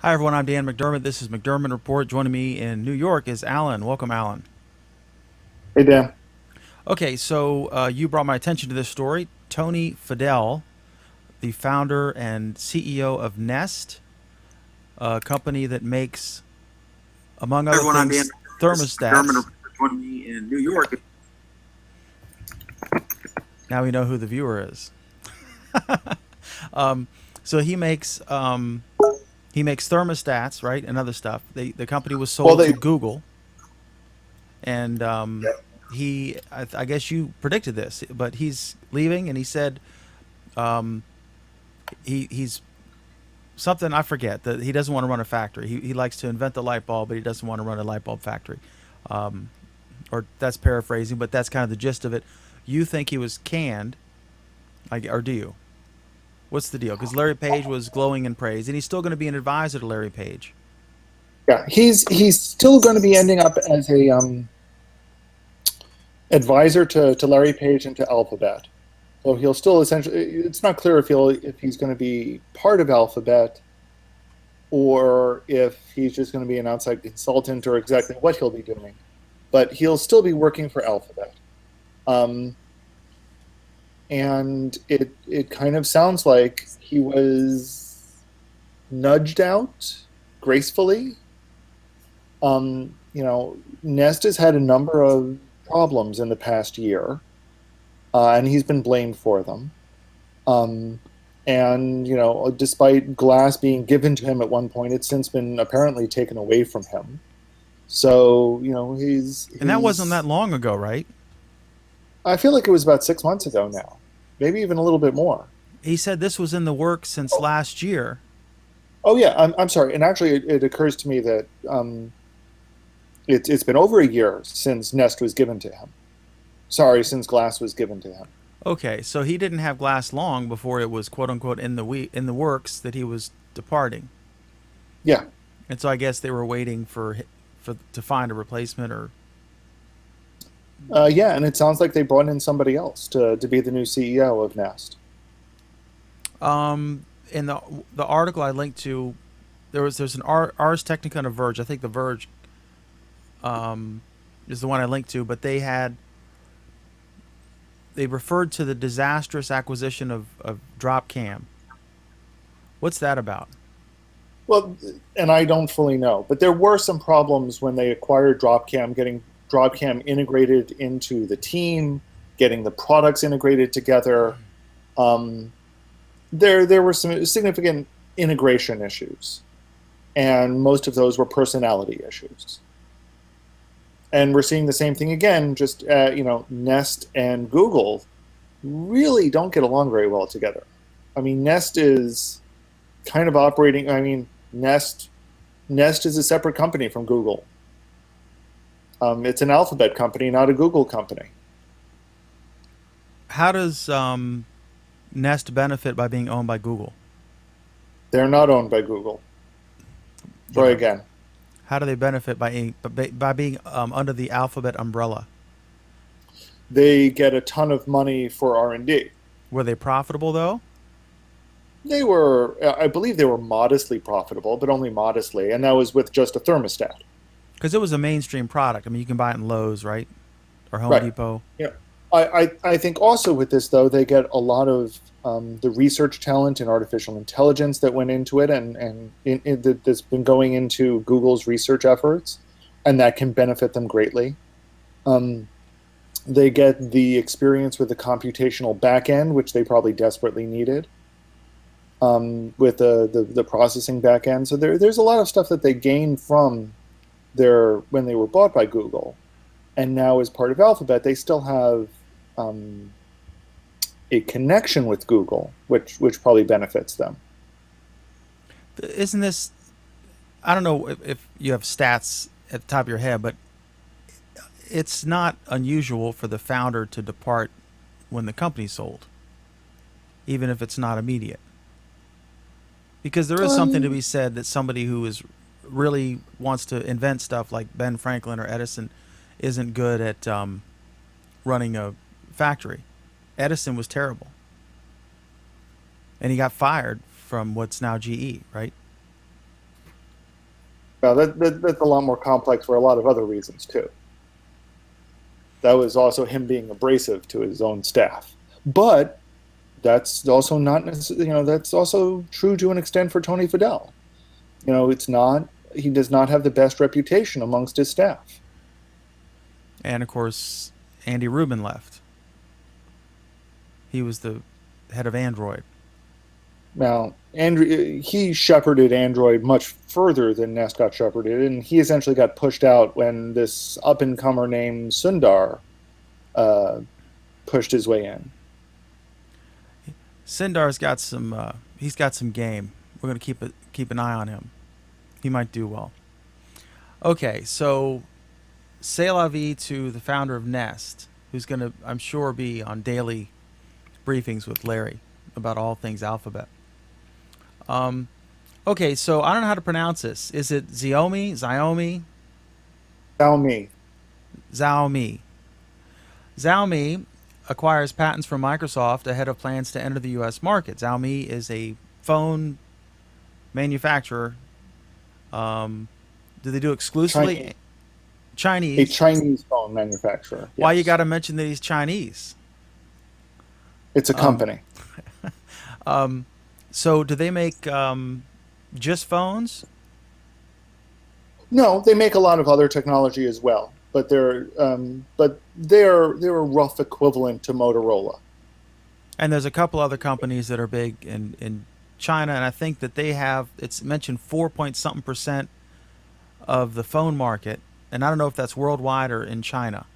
Hi, everyone. I'm Dan McDermott. This is McDermott Report. Joining me in New York is Alan. Welcome, Alan. Hey Dan. Okay, so you brought my attention to this story. Tony Fadell, the founder and CEO of Nest, a company that makes, among Hi other everyone, I'm Dan. things, This is McDermott thermostats. joining me in New York. Now we know who the viewer is. So he makes thermostats, right, and other stuff. The company was Well, sold they to Google, and I guess you predicted this, but he's leaving, and he said he's something I forget that he doesn't want to run a factory. He likes to invent the light bulb, but he doesn't want to run a light bulb factory. Or that's paraphrasing, but that's kind of the gist of it. You think he was canned, or do you? What's the deal? Because Larry Page was glowing in praise, and he's still going to be an advisor to Larry Page. yeah, he's still going to be ending up as a advisor to Larry Page and to Alphabet. So he'll still essentially. It's not clear if he's going to be part of Alphabet or if he's just going to be an outside consultant or exactly what he'll be doing. But he'll still be working for Alphabet. Um, and it kind of sounds like he was nudged out gracefully. Nest has had a number of problems in the past year, and he's been blamed for them. Um, and despite glass being given to him at one point, it's since been apparently taken away from him. So he's And that wasn't that he's. long ago, right? I feel like it was about 6 months ago now, maybe even a little bit more. He said this was in the works since last year. Oh yeah, I'm sorry. And actually, it occurs to me that it's been over a year since Nest was given to him. Sorry, since Glass was given to him. Okay, so he didn't have glass long before it was quote unquote in the works that he was departing. Yeah, And so I guess they were waiting for to find a replacement or yeah, and it sounds like they brought in somebody else to be the new CEO of Nest. in the article I linked to. There's an Ars Technica and a Verge. I think the Verge is the one I linked to, but they referred to the disastrous acquisition of Dropcam. What's that about? Well, and I don't fully know, but there were some problems when they acquired Dropcam, getting Dropcam integrated into the team, getting the products integrated together. Um, there were some significant integration issues, and most of those were personality issues. And we're seeing the same thing again. Just Nest and Google really don't get along very well together. I mean, Nest is kind of operating. I mean, Nest is a separate company from Google. It's an Alphabet company, not a Google company. How does Nest benefit by being owned by Google? They're not owned by Google. Try Whatever. again. How do they benefit by being under the Alphabet umbrella? They get a ton of money for R&D. Were they profitable though? They were, I believe, they were modestly profitable, but only modestly, and that was with just a thermostat. Because it was a mainstream product. I mean, you can buy it in Lowe's, right, or Home Right. Depot. Yeah. I think also with this though they get a lot of the research talent and artificial intelligence that went into it and that's been going into Google's research efforts, and that can benefit them greatly. Um, they get the experience with the computational back end, which they probably desperately needed, with the processing back end. So there's a lot of stuff that they gained from their when they were bought by Google, and now as part of Alphabet, they still have um, a connection with Google, which probably benefits them. Isn't this? I don't know if you have stats at the top of your head, but it's not unusual for the founder to depart when the company's sold, even if it's not immediate. Because there is something to Um, be said that somebody who is really wants to invent stuff like Ben Franklin or Edison isn't good at running a factory. Edison was terrible, and he got fired from what's now GE, right? That's a lot more complex for a lot of other reasons too. That was also him being abrasive to his own staff. But that's also not necessarily, that's also true to an extent for Tony Fadell. It's not, he does not have the best reputation amongst his staff. And of course, Andy Rubin left. He was the head of Android. Now, Andrew, he shepherded Android much further than Nest got shepherded, and he essentially got pushed out when this up and comer named Sundar uh, pushed his way in. Sindar's got some. He's got some game. We're gonna keep an eye on him. He might do well. Okay, so say la vie to the founder of Nest, who's gonna, I'm sure, be on daily briefings with Larry about all things Alphabet. Um, okay, so I don't know how to pronounce this. Is it Xiaomi, Xiaomi, Xiaomi. Xiaomi? Xiaomi acquires patents from Microsoft ahead of plans to enter the U.S. market. Xiaomi is a phone manufacturer. Do they do exclusively Chinese, a Chinese? Chinese phone manufacturer. Why you Yes, got to mention that he's Chinese? it's a Um, company. um, so do they make just phones? No, they make a lot of other technology as well, but they're a rough equivalent to Motorola. And there's a couple other companies that are big in China, and I think that they have, it's mentioned 4 point something percent of the phone market, and I don't know if that's worldwide or in China,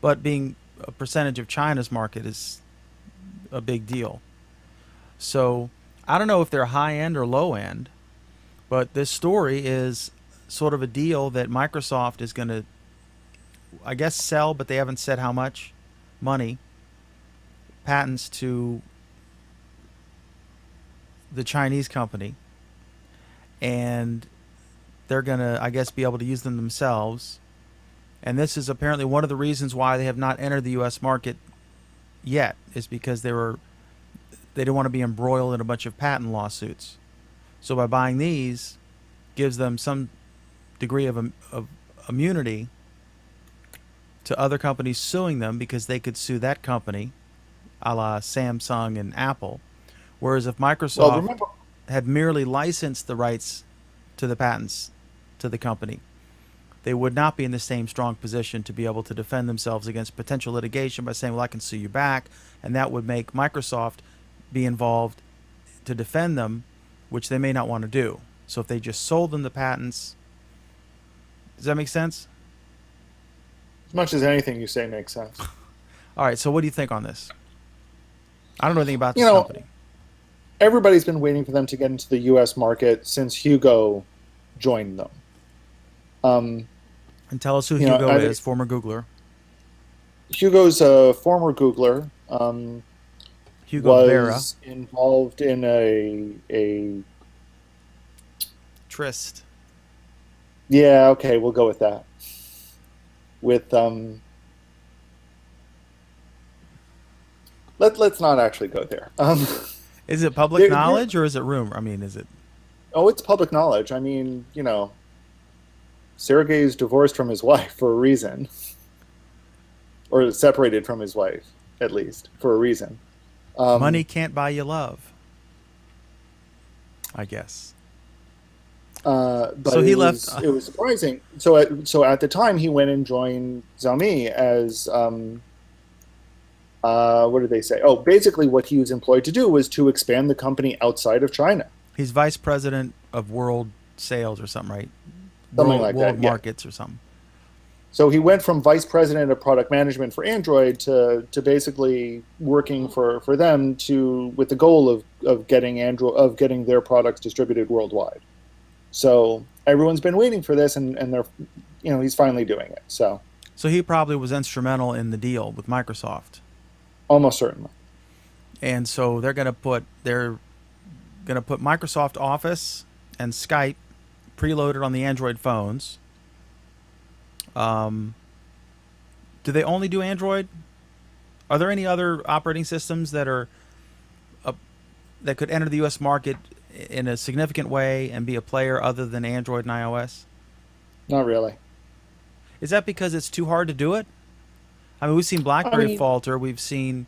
but being a percentage of China's market is a big deal. So I don't know if they're high end or low end, but this story is sort of a deal that Microsoft is going to, I guess, sell, but they haven't said how much money, patents to the Chinese company, and they're going to, I guess, be able to use them themselves. And this is apparently one of the reasons why they have not entered the U.S. market yet, is because they don't want to be embroiled in a bunch of patent lawsuits. So by buying these, gives them some degree of immunity to other companies suing them, because they could sue that company, a la Samsung and Apple. Whereas if Well, Microsoft remember, had merely licensed the rights to the patents to the company, they would not be in the same strong position to be able to defend themselves against potential litigation by saying, well, I can sue you back. And that would make Microsoft be involved to defend them, which they may not want to do. So if they just sold them the patents, does that make sense? as much as anything you say makes sense. All right, so what do you think on this? I don't know anything about You this know, company. everybody's been waiting for them to get into the U.S. market since Hugo joined them. Um, And tell us who you know, Hugo I, is, former Googler. Hugo's a former Googler. Hugo Vera. Was involved in a Trist. yeah, okay, we'll go with that. With let's not actually go there. Is it public there knowledge or is it rumor? I mean, is it? oh, it's public knowledge. I mean, Sergey's divorced from his wife for a reason, or separated from his wife, at least for a reason. Money Um, can't buy you love, I guess. but So he left. it was surprising. So at the time, he went and joined Xiaomi as what did they say? Oh, basically, what he was employed to do was to expand the company outside of China, He's vice president of world sales or something, right? something World like world that. Yeah. markets or something. So he went from vice president of product management for Android to basically working for them to with the goal of getting getting their products distributed worldwide. So everyone's been waiting for this, and they're he's finally doing it. So So he probably was instrumental in the deal with Microsoft. almost certainly. And so they're gonna put Microsoft Office and Skype preloaded on the Android phones. Um, do they only do Android? Are there any other operating systems that are uh, that could enter the U.S. market in a significant way and be a player other than Android and iOS? Not really. Is that because it's too hard to do it? I mean, we've seen I BlackBerry mean, falter. We've seen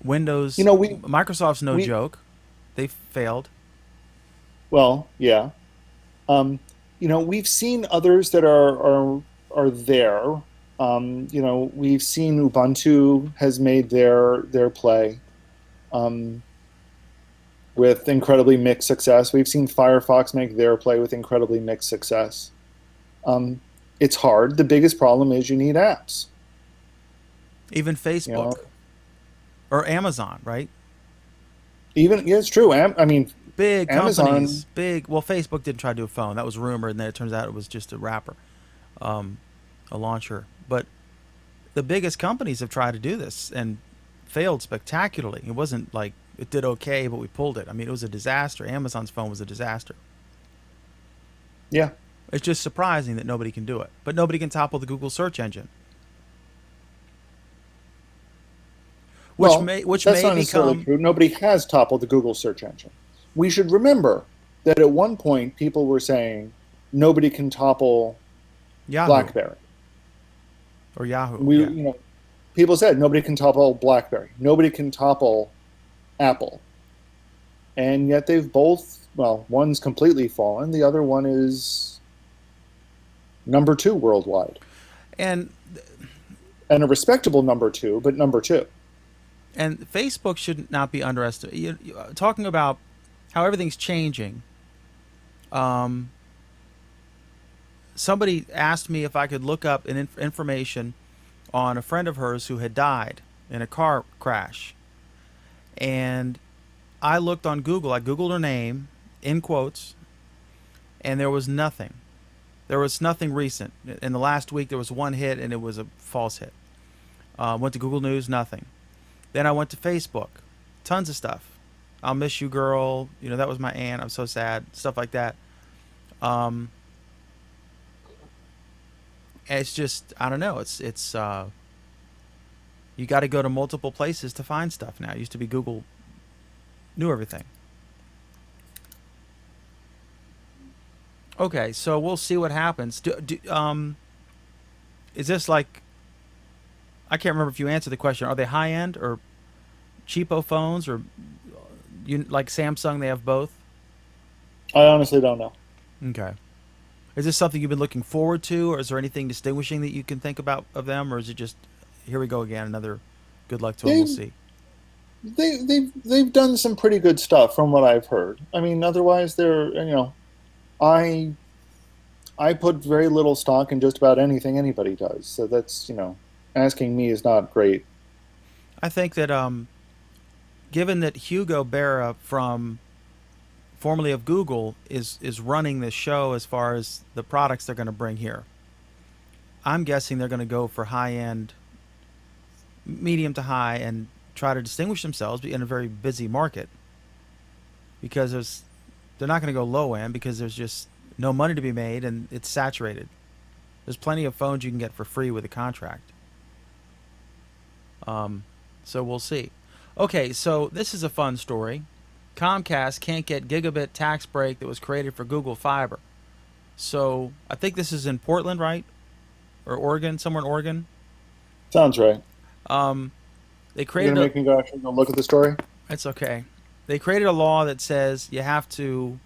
you Windows. know, Microsoft's no we joke. They failed. well, yeah. Um, we've seen others that are there. We've seen Ubuntu has made their play um, with incredibly mixed success. We've seen Firefox make their play with incredibly mixed success. Um, it's hard. The biggest problem is you need apps. Even You know, Facebook or Amazon, right? even yeah, it's true. I mean, Big Amazon. companies, big. Well, Facebook didn't try to do a phone. That was rumored, and then it turns out it was just a wrapper, um, a launcher. But the biggest companies have tried to do this and failed spectacularly. It wasn't like it did okay, but we pulled it. I mean, it was a disaster. Amazon's phone was a disaster. Yeah. It's just surprising that nobody can do it. But nobody can topple the Google search engine, Well, which that's may not necessarily become true. Nobody has toppled the Google search engine. We should remember that at one point people were saying nobody can topple Yahoo BlackBerry. or Yahoo. We, Yeah. people said nobody can topple BlackBerry. Nobody can topple Apple. And yet they've both, well, one's completely fallen. The other one is number two worldwide. And And a respectable number two, but number two. Facebook should not be underestimated. Talking about how everything's changing. Um, Somebody asked me if I could look up information on a friend of hers who had died in a car crash, and I looked on Google. I googled her name in quotes, and there was nothing. There was nothing recent. In the last week, there was one hit, and it was a false hit. Went to Google News, nothing. Then I went to Facebook, tons of stuff. I'll miss you, girl. That was my aunt. I'm so sad. Stuff like that. Um, it's just I don't know. It's you got to go to multiple places to find stuff now. It used to be Google knew everything. Okay, so we'll see what happens. Is this like I can't remember if you answered the question. Are they high end or cheapo phones or like Samsung? They have both. I honestly don't know. Okay. Is this something you've been looking forward to, or is there anything distinguishing that you can think about of them, or is it just here we go again, another good luck to them? We'll They've see. they've done some pretty good stuff from what I've heard. I mean, otherwise I I put very little stock in just about anything anybody does. So that's, asking me is not great. I think that given that Hugo Berra from formerly of Google is running this show as far as the products they're going to bring here, I'm guessing they're going to go for high end, medium to high, and try to distinguish themselves in a very busy market because they're not going to go low end because there's just no money to be made and it's saturated. There's plenty of phones you can get for free with a contract. So we'll see. Okay, so this is a fun story. Comcast can't get gigabit tax break that was created for Google Fiber. So I think this is in Portland, right? Or Oregon, somewhere in Oregon. Sounds right. Um, they You're created gonna a. make me go actually go look at the story. It's okay. They created a law that says you have to.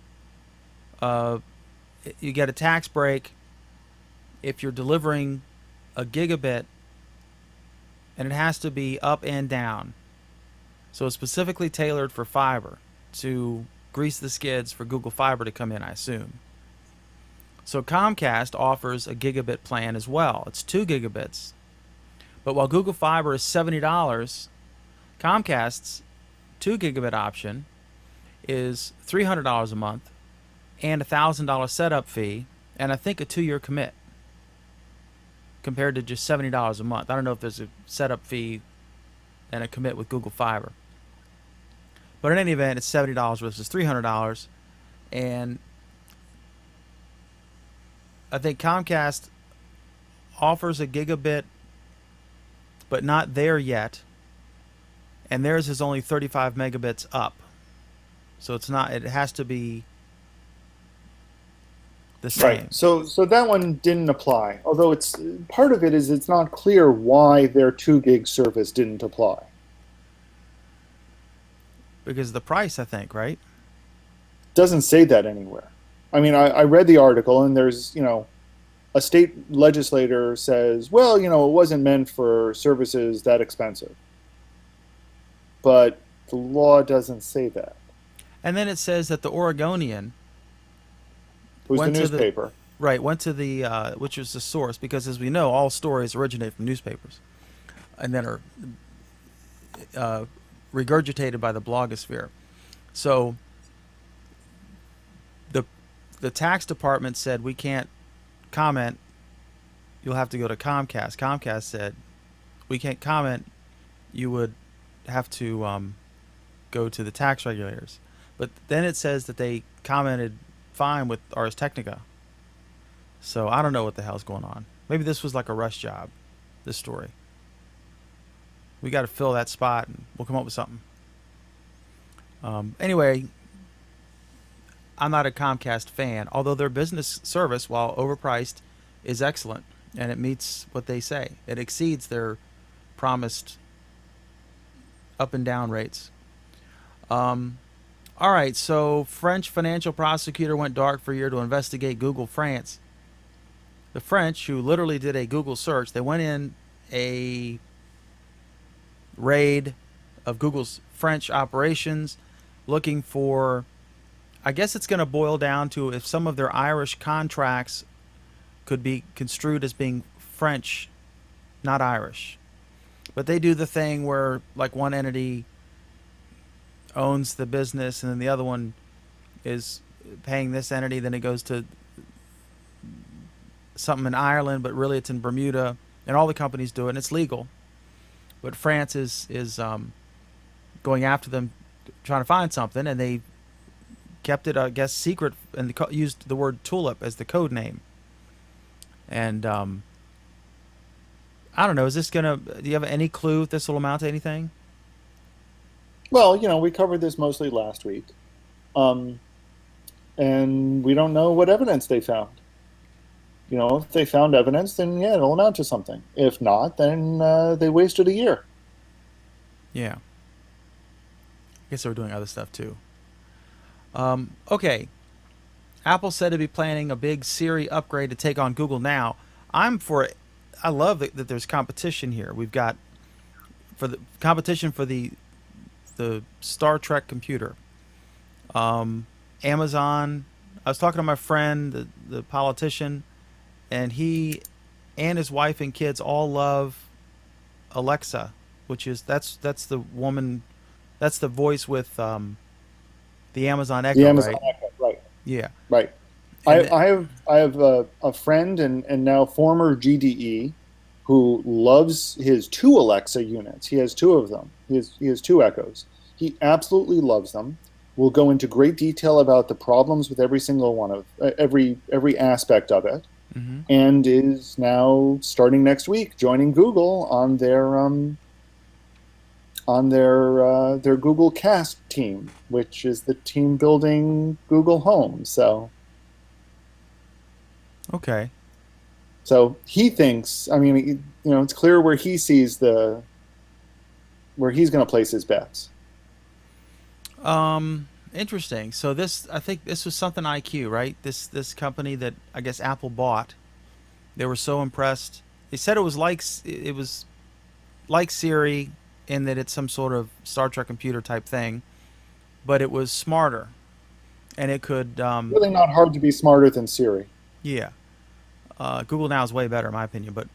Uh, you get a tax break if you're delivering a gigabit, and it has to be up and down. So it's specifically tailored for fiber to grease the skids for Google Fiber to come in, I assume. So Comcast offers a gigabit plan as well. It's 2 gigabits. But while Google Fiber is $70, Comcast's 2 gigabit option is $300 a month and a $1,000 setup fee and I think a 2-year commit compared to just $70 a month. I don't know if there's a setup fee and a commit with Google Fiber. But in any event, it's $70 versus $300. And I think Comcast offers a gigabit, but not there yet. And theirs is only 35 megabits up. So it's not. It has to be the Right. same. So that one didn't apply. Although it's part of it is it's not clear why their 2 gig service didn't apply. Because of the price, I think, right? Doesn't say that anywhere. I mean, I read the article and there's, a state legislator says, well, it wasn't meant for services that expensive. But the law doesn't say that. And then it says that the Oregonian Who's the went to the newspaper? right went to the which was the source, because as we know, all stories originate from newspapers and then are uh, regurgitated by the blogosphere. So the the tax department said we can't comment. You'll have to go to Comcast. Comcast said we can't comment. You would have to go to the tax regulators. But then it says that they commented fine with Ars Technica. So I don't know what the hell's going on. Maybe this was like a rush job, this story. We got to fill that spot and we'll come up with something. Anyway, I'm not a Comcast fan, although their business service, while overpriced, is excellent and it meets what they say. It exceeds their promised up and down rates. All right, so French financial prosecutor went dark for a year to investigate Google France. The French, who literally did a Google search, they went in a raid of Google's French operations looking for, I guess it's going to boil down to if some of their Irish contracts could be construed as being French, not Irish. But they do the thing where, like, one entity owns the business and then the other one is paying this entity, then it goes to something in Ireland, but really it's in Bermuda, and all the companies do it, and it's legal. But France is going after them, trying to find something, and they kept it, I guess, secret, and used the word tulip as the code name. And I don't know. Is this gonna? Do you have any clue if this will amount to anything? Well, we covered this mostly last week. Um, and we don't know what evidence they found. If they found evidence, then yeah, it'll amount to something. If not, then they wasted a year. Yeah. I guess they were doing other stuff too. Okay. Apple said to be planning a big Siri upgrade to take on Google Now. I'm for it. I love that there's competition here. We've got for the competition for the Star Trek computer. Amazon. I was talking to my friend, the politician, and he and his wife and kids all love Alexa, which is that's the woman, that's the voice with the Amazon The Echo, Amazon right? Echo, right, Yeah, right. and I have a friend and now former GDE who loves his 2 Alexa units. He has 2 of them. He has 2 Echoes. He absolutely loves them. We'll go into great detail about the problems with every single one of every aspect of it, mm-hmm. and is now starting next week joining Google on their Google Cast team, which is the team building Google Home. Okay. So he thinks. I mean, it's clear where he sees where he's going to place his bets. Interesting. So this, I think this was something IQ, right? This company that I guess Apple bought. They were so impressed. They said it was like Siri in that it's some sort of Star Trek computer type thing, but it was smarter, and it could Really not hard to be smarter than Siri. yeah. Google Now is way better in my opinion, but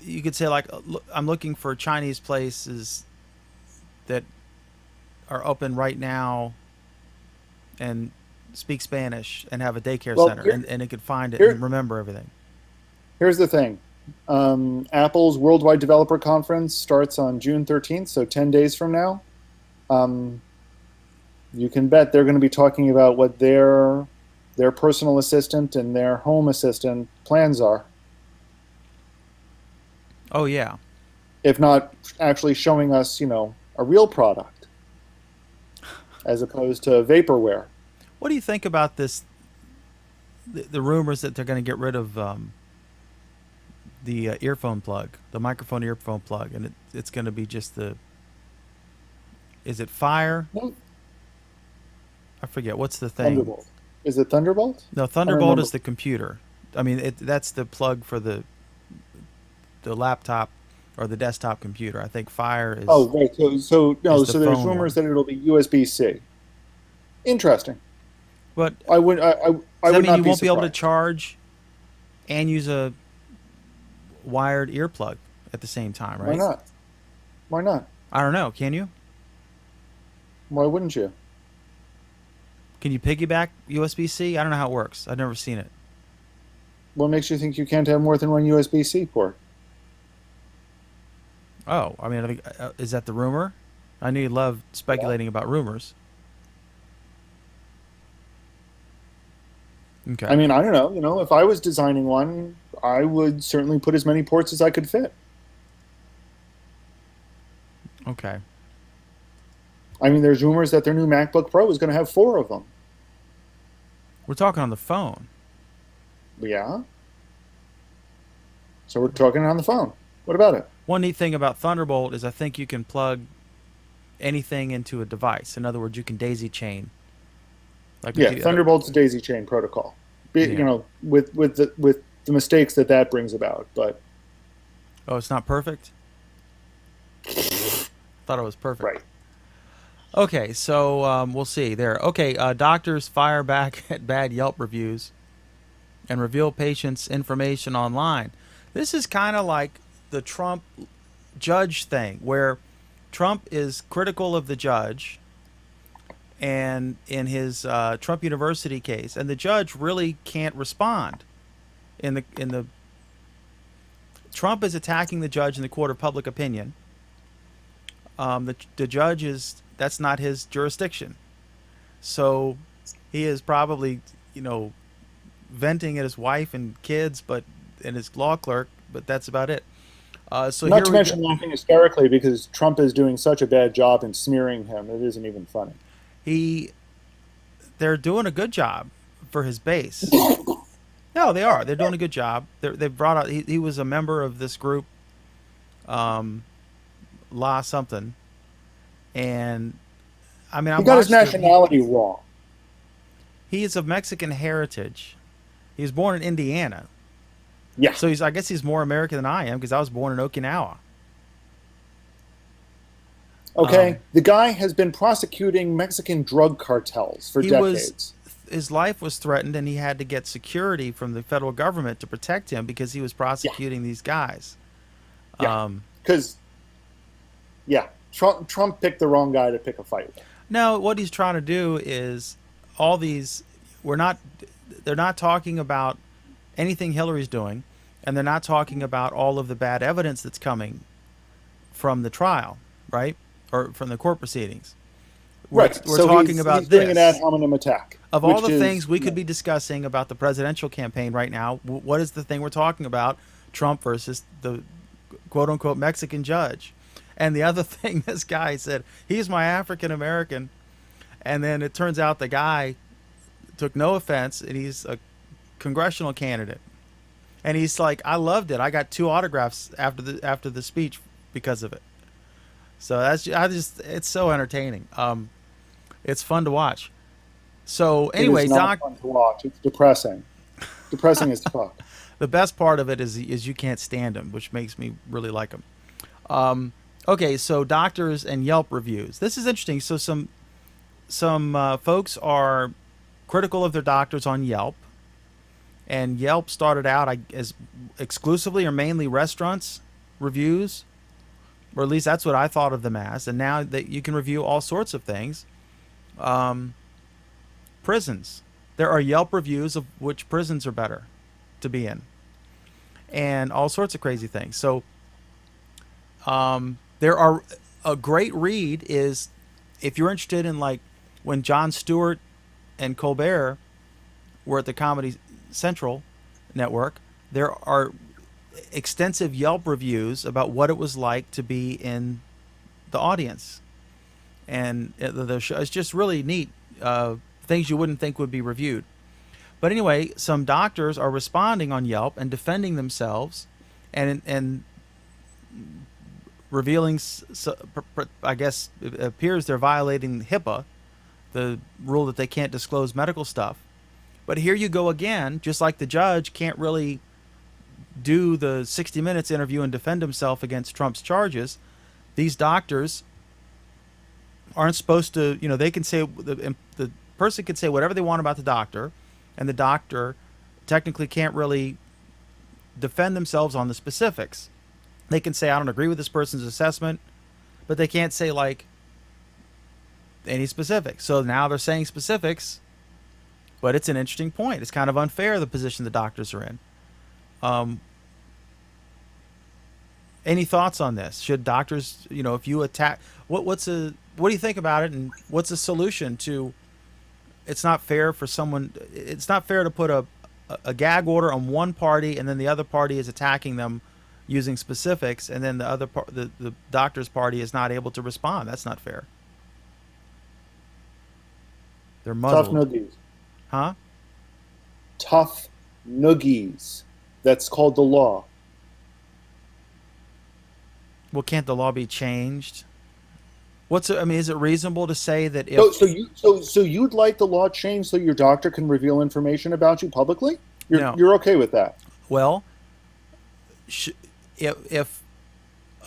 you could say like I'm looking for Chinese places that are open right now and speak Spanish and have a daycare Well, center, and it could find it here, and remember everything. here's the thing. Apple's Worldwide Developer Conference starts on June 13th, so 10 days from now. You can bet they're going to be talking about what their personal assistant and their home assistant plans are, Oh yeah. if not actually showing us, a real product. as opposed to vaporware. What do you think about this? The rumors that they're going to get rid of the earphone plug, the microphone earphone plug, and it's going to be just the. Is it Fire? No, I forget what's the thing. Thunderbolt. Is it Thunderbolt? No, I don't Thunderbolt remember. is the computer. I mean, that's the plug for the laptop or the desktop computer. I think Fire Oh, is right. So is no. the So there's phone rumors one. that it'll be USB-C. Interesting. But I would. I does that would mean you not be won't be able to surprised. charge and use a wired earplug at the same time, Why right? not? Why not? I don't know. Can you? Why wouldn't you? Can you piggyback USB-C? I don't know how it works. I've never seen it. What makes you think you can't have more than one USB-C port? Oh, I mean, I think, is that the rumor? I know you love Yeah. speculating about rumors. I Okay. mean, I don't know. If I was designing one, I would certainly put as many ports as I could fit. Okay. I mean, there's rumors that their new MacBook Pro is going to have four of them. We're talking on the phone. Yeah. So we're talking on the phone. What about it? One neat thing about Thunderbolt is I think you can plug anything into a device. In other words, you can daisy chain. Like if Yeah, you, Thunderbolt's a daisy chain protocol. yeah. With the mistakes that brings about, but Oh, it's not perfect. Thought it was perfect. right. Okay, so we'll see there. Okay, doctors fire back at bad Yelp reviews and reveal patients' information online. This is kind of like the Trump judge thing, where Trump is critical of the judge, and in his Trump University case, and the judge really can't respond. In the Trump is attacking the judge in the court of public opinion. The judge is that's not his jurisdiction, so he is probably venting at his wife and kids, but and his law clerk, but that's about it. So Not here to we go. mention laughing hysterically because Trump is doing such a bad job in smearing him. It isn't even funny. He they're doing a good job for his base. No, they are. They're doing a good job. They've brought out. He was a member of this group, um, La something, and I mean I He got his watched it. nationality wrong. He is of Mexican heritage. He was born in Indiana, Yeah. so I guess he's more American than I am because I was born in Okinawa. Okay. Um, The guy has been prosecuting Mexican drug cartels for he was decades. his life was threatened, and he had to get security from the federal government to protect him because he was Yeah. prosecuting these guys. Yeah. Um, Because yeah, Trump picked the wrong guy to pick a fight with. no, what he's trying to do is all these. We're not. They're not talking about anything Hillary's doing, and they're not talking about all of the bad evidence that's coming from the trial, right, or from the court proceedings. Right. We're So talking he's about doing an ad this. hominem attack, Of all which the is things we could be discussing about the presidential campaign right now, what is the thing we're talking about? Trump versus the quote unquote Mexican judge. And the other thing, this guy said, he's my African American. And then it turns out the guy took no offense and he's a congressional candidate. And he's like, I loved it. I got two autographs after the speech because of it. So it's so entertaining. It's fun to watch. So it is anyway, not Doc, fun to watch. It's depressing. Depressing as fuck. the best part of it is you can't stand him, which makes me really like him. Okay, so doctors and Yelp reviews. This is interesting. So some folks are critical of their doctors on Yelp, and Yelp started out as exclusively or mainly restaurants reviews, or at least that's what I thought of them as. And now that you can review all sorts of things, prisons. There are Yelp reviews of which prisons are better to be in, and all sorts of crazy things. So there are a great read is if you're interested in like when Jon Stewart and Colbert were at the Comedy Central network, there are extensive Yelp reviews about what it was like to be in the audience. and it's just really neat. Things you wouldn't think would be reviewed. But anyway, some doctors are responding on Yelp and defending themselves, and revealing. I guess it appears they're violating HIPAA, the rule that they can't disclose medical stuff. But here you go again, just like the judge can't really do the 60 Minutes interview and defend himself against Trump's charges. These doctors aren't supposed to, they can say, the person can say whatever they want about the doctor, and the doctor technically can't really defend themselves on the specifics. They can say, I don't agree with this person's assessment, but they can't say, like, any specifics. So now they're saying specifics, but it's an interesting point. It's kind of unfair, the position the doctors are in. Um, any thoughts on this? Should doctors, if you attack, what do you think about it, and what's a solution to? It's not fair for someone. It's not fair to put a gag order on one party, and then the other party is attacking them using specifics, and then the other the doctor's party is not able to respond. That's not fair. They're Tough muzzled, noogies. huh? Tough noogies. That's called the law. Well, can't the law be changed? Is it reasonable to say that So, if so you'd like the law changed so your doctor can reveal information about you publicly? no, You're okay with that? well, if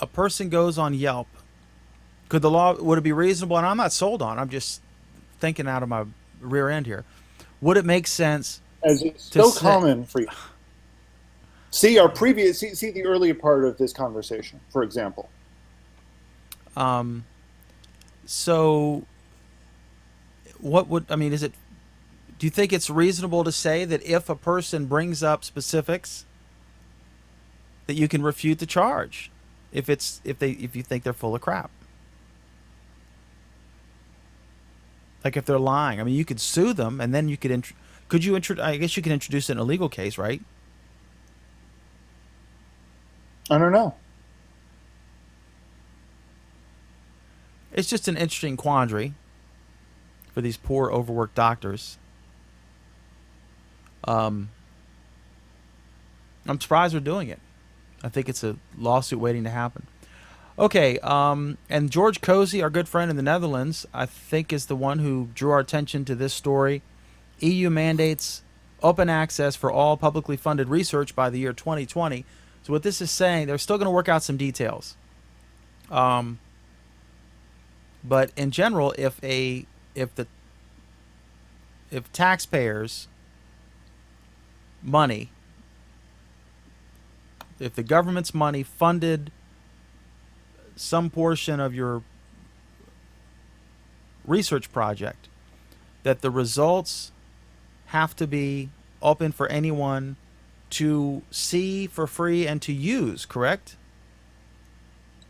a person goes on Yelp, would it be reasonable? And I'm not sold on. I'm just thinking out of my rear end here. Would it make sense As it's to so say, common for you. See the earlier part of this conversation, for example. um, so what would I mean? Do you think it's reasonable to say that if a person brings up specifics, that you can refute the charge, if you think they're full of crap? Like if they're lying, I mean, you could sue them, and then you could I guess you can introduce it in a legal case, right? I don't know. It's just an interesting quandary for these poor, overworked doctors. Um, I'm surprised they're doing it. I think it's a lawsuit waiting to happen. Okay, and George Cozy, our good friend in the Netherlands, I think is the one who drew our attention to this story. EU mandates open access for all publicly funded research by the year 2020. So what this is saying, they're still going to work out some details. Um, but in general, if taxpayers' money, if the government's money funded some portion of your research project, that the results have to be open for anyone to see for free and to use, correct?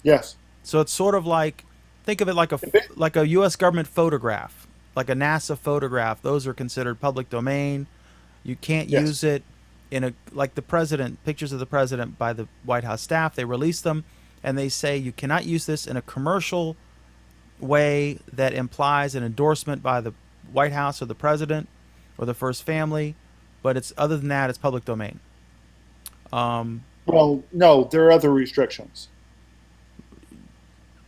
Yes. So it's sort of like, think of it like a US government photograph, like a NASA photograph. Those are considered public domain. You can't Yes. use it like the president, pictures of the president by the White House staff, they release them and they say you cannot use this in a commercial way that implies an endorsement by the White House or the president or the first family, but it's other than that, it's public domain. Well, no, there are other restrictions.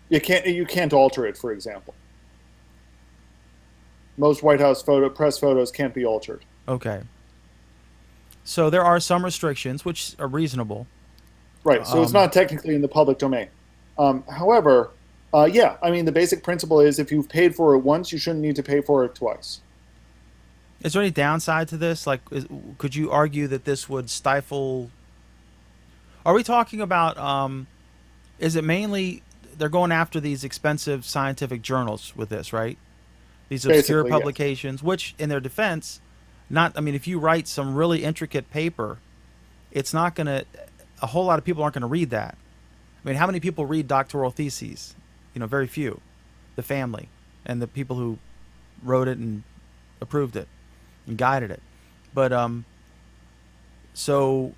You can't alter it, for example. Most White House press photos can't be altered. Okay. So there are some restrictions which are reasonable. Right. So it's not technically in the public domain. However, yeah, I mean, the basic principle is if you've paid for it once, you shouldn't need to pay for it twice. Is there any downside to this? Like, could you argue that this would stifle? Are we talking about? Is it mainly they're going after these expensive scientific journals with this, right? These obscure Basically, yes. publications, which, in their defense, not. I mean, if you write some really intricate paper, it's not going to. A whole lot of people aren't going to read that. I mean, how many people read doctoral theses? Very few. The family and the people who wrote it and approved it and guided it. But so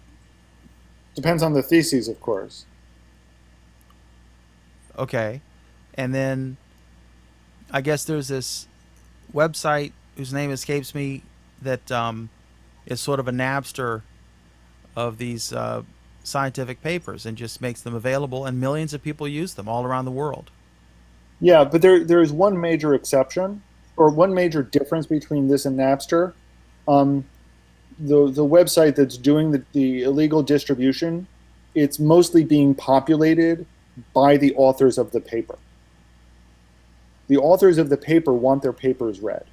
Depends on the theses, of course. okay, and then I guess there's this website whose name escapes me that is sort of a Napster of these scientific papers and just makes them available, and millions of people use them all around the world. Yeah, but there's one major exception, or one major difference between this and Napster. Um, the website that's doing the illegal distribution, it's mostly being populated by the authors of the paper. The authors of the paper want their papers read.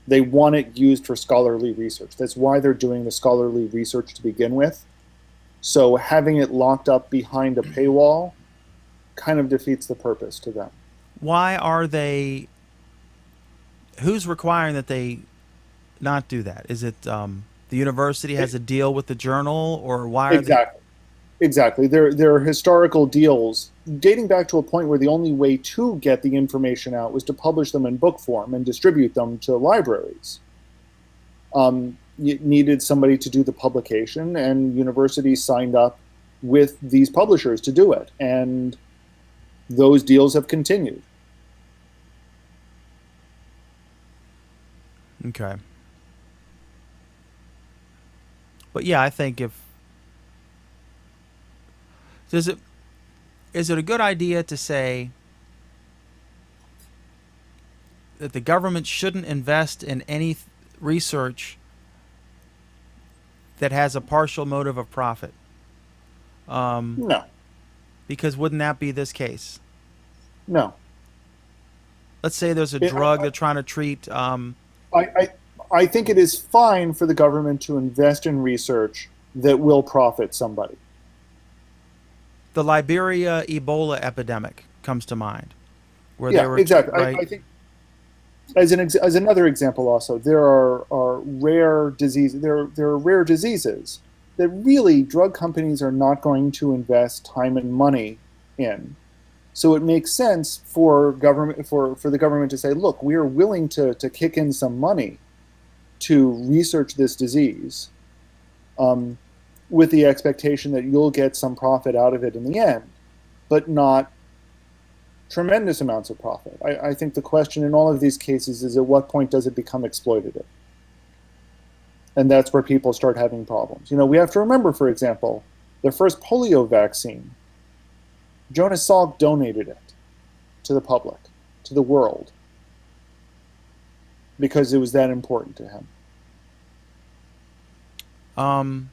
They want it used for scholarly research. That's why they're doing the scholarly research to begin with. So having it locked up behind a paywall kind of defeats the purpose to them. Why are they? Who's requiring that they not do that? Is it the university has a deal with the journal, or why are they? Exactly. Exactly. There are historical deals dating back to a point where the only way to get the information out was to publish them in book form and distribute them to libraries. You needed somebody to do the publication, and universities signed up with these publishers to do it. And those deals have continued. Okay, but yeah, I think if does it is it a good idea to say that the government shouldn't invest in any research that has a partial motive of profit? Um, No, because wouldn't that be this case? no. Let's say there's a It, drug they're trying to treat. I, I, I think it is fine for the government to invest in research that will profit somebody. The Liberia Ebola epidemic comes to mind, where they Yeah, were exactly. right. I think as another example, also there are rare diseases. There are rare diseases that really drug companies are not going to invest time and money in. So it makes sense for the government to say, look, we are willing to kick in some money to research this disease, um, with the expectation that you'll get some profit out of it in the end, but not tremendous amounts of profit. I think the question in all of these cases is, at what point does it become exploitative? And that's where people start having problems. We have to remember, for example, the first polio vaccine, Jonas Salk donated it to the public, to the world, because it was that important to him. Um,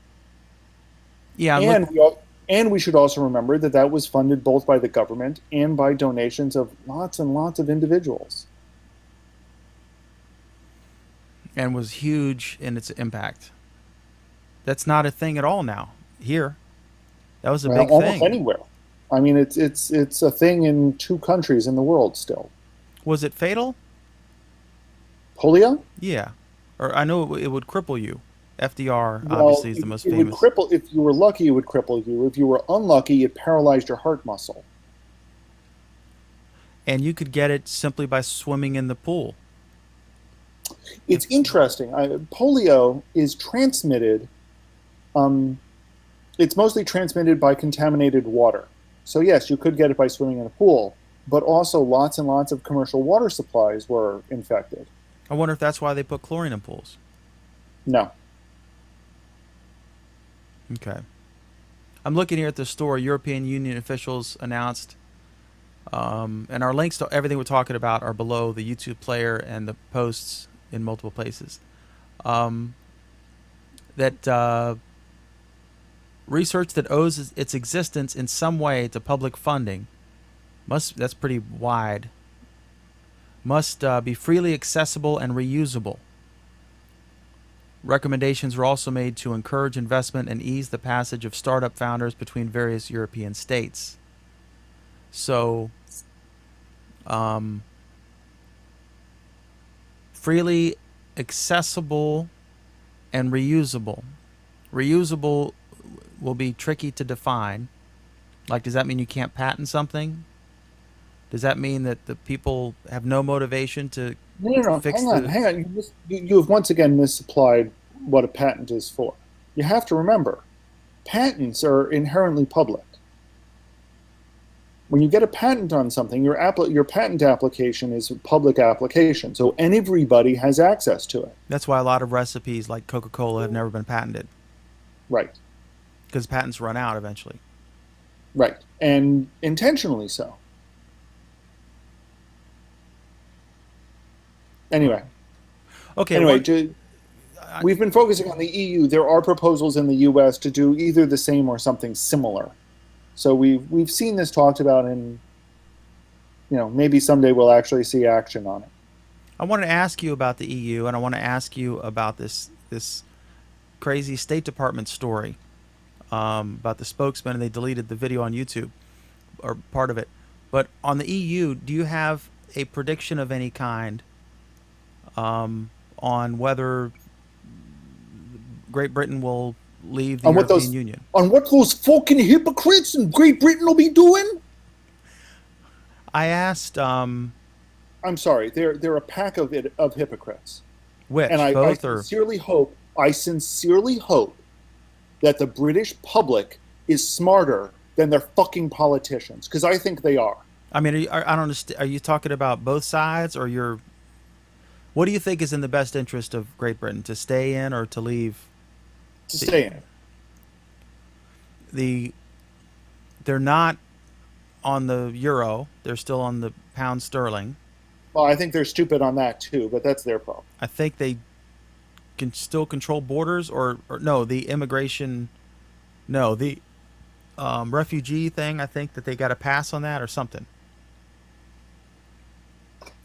yeah, and look, And we should also remember that that was funded both by the government and by donations of lots and lots of individuals. and was huge in its impact. That's not a thing at all now. Here, that was a Well, big almost thing. anywhere. I mean, it's a thing in 2 countries in the world still. Was it fatal? Polio? Yeah, or I know it would cripple you. FDR Well, obviously is the most it would famous, cripple. If you were lucky, it would cripple you. If you were unlucky, it paralyzed your heart muscle. and you could get it simply by swimming in the pool. It's interesting. Polio is transmitted. Um, it's mostly transmitted by contaminated water. So yes, you could get it by swimming in a pool, but also lots and lots of commercial water supplies were infected. I wonder if that's why they put chlorine in pools. No. Okay. I'm looking here at the store. European Union officials announced, and our links to everything we're talking about are below the YouTube player and the posts in multiple places. Um, that research that owes its existence in some way to public funding that's pretty wide, must be freely accessible and reusable. Recommendations were also made to encourage investment and ease the passage of startup founders between various European states. So, um, freely accessible and reusable. Reusable will be tricky to define. Like, does that mean you can't patent something? Does that mean that the people have no motivation to No, no, no. fix Hang on, the? hang on. You have once again misapplied what a patent is for. You have to remember, patents are inherently public. When you get a patent on something, your patent application is a public application, so everybody has access to it. That's why a lot of recipes like Coca-Cola have never been patented, Right, because patents run out eventually. right, and intentionally so. Anyway, Okay, anyway, one. I, we've been focusing on the EU. There are proposals in the US to do either the same or something similar. So we've seen this talked about, and maybe someday we'll actually see action on it. I wanted to ask you about the EU, and I want to ask you about this crazy State Department story about the spokesman, and they deleted the video on YouTube or part of it. But on the EU, do you have a prediction of any kind on whether Great Britain will leave the On what European those Union? on what those fucking hypocrites in Great Britain will be doing? I asked I'm sorry, they're a pack of hypocrites, and which, I both or sincerely hope that the British public is smarter than their fucking politicians, because I think they are. I mean, I don't understand. Are you talking about both sides, or you're? What do you think is in the best interest of Great Britain, to stay in or to leave? To The, stay in. the they're not on the euro; they're still on the pound sterling. Well, I think they're stupid on that too, but that's their problem. I think they can still control borders, or no, the immigration, no, the refugee thing. I think that they got a pass on that or something.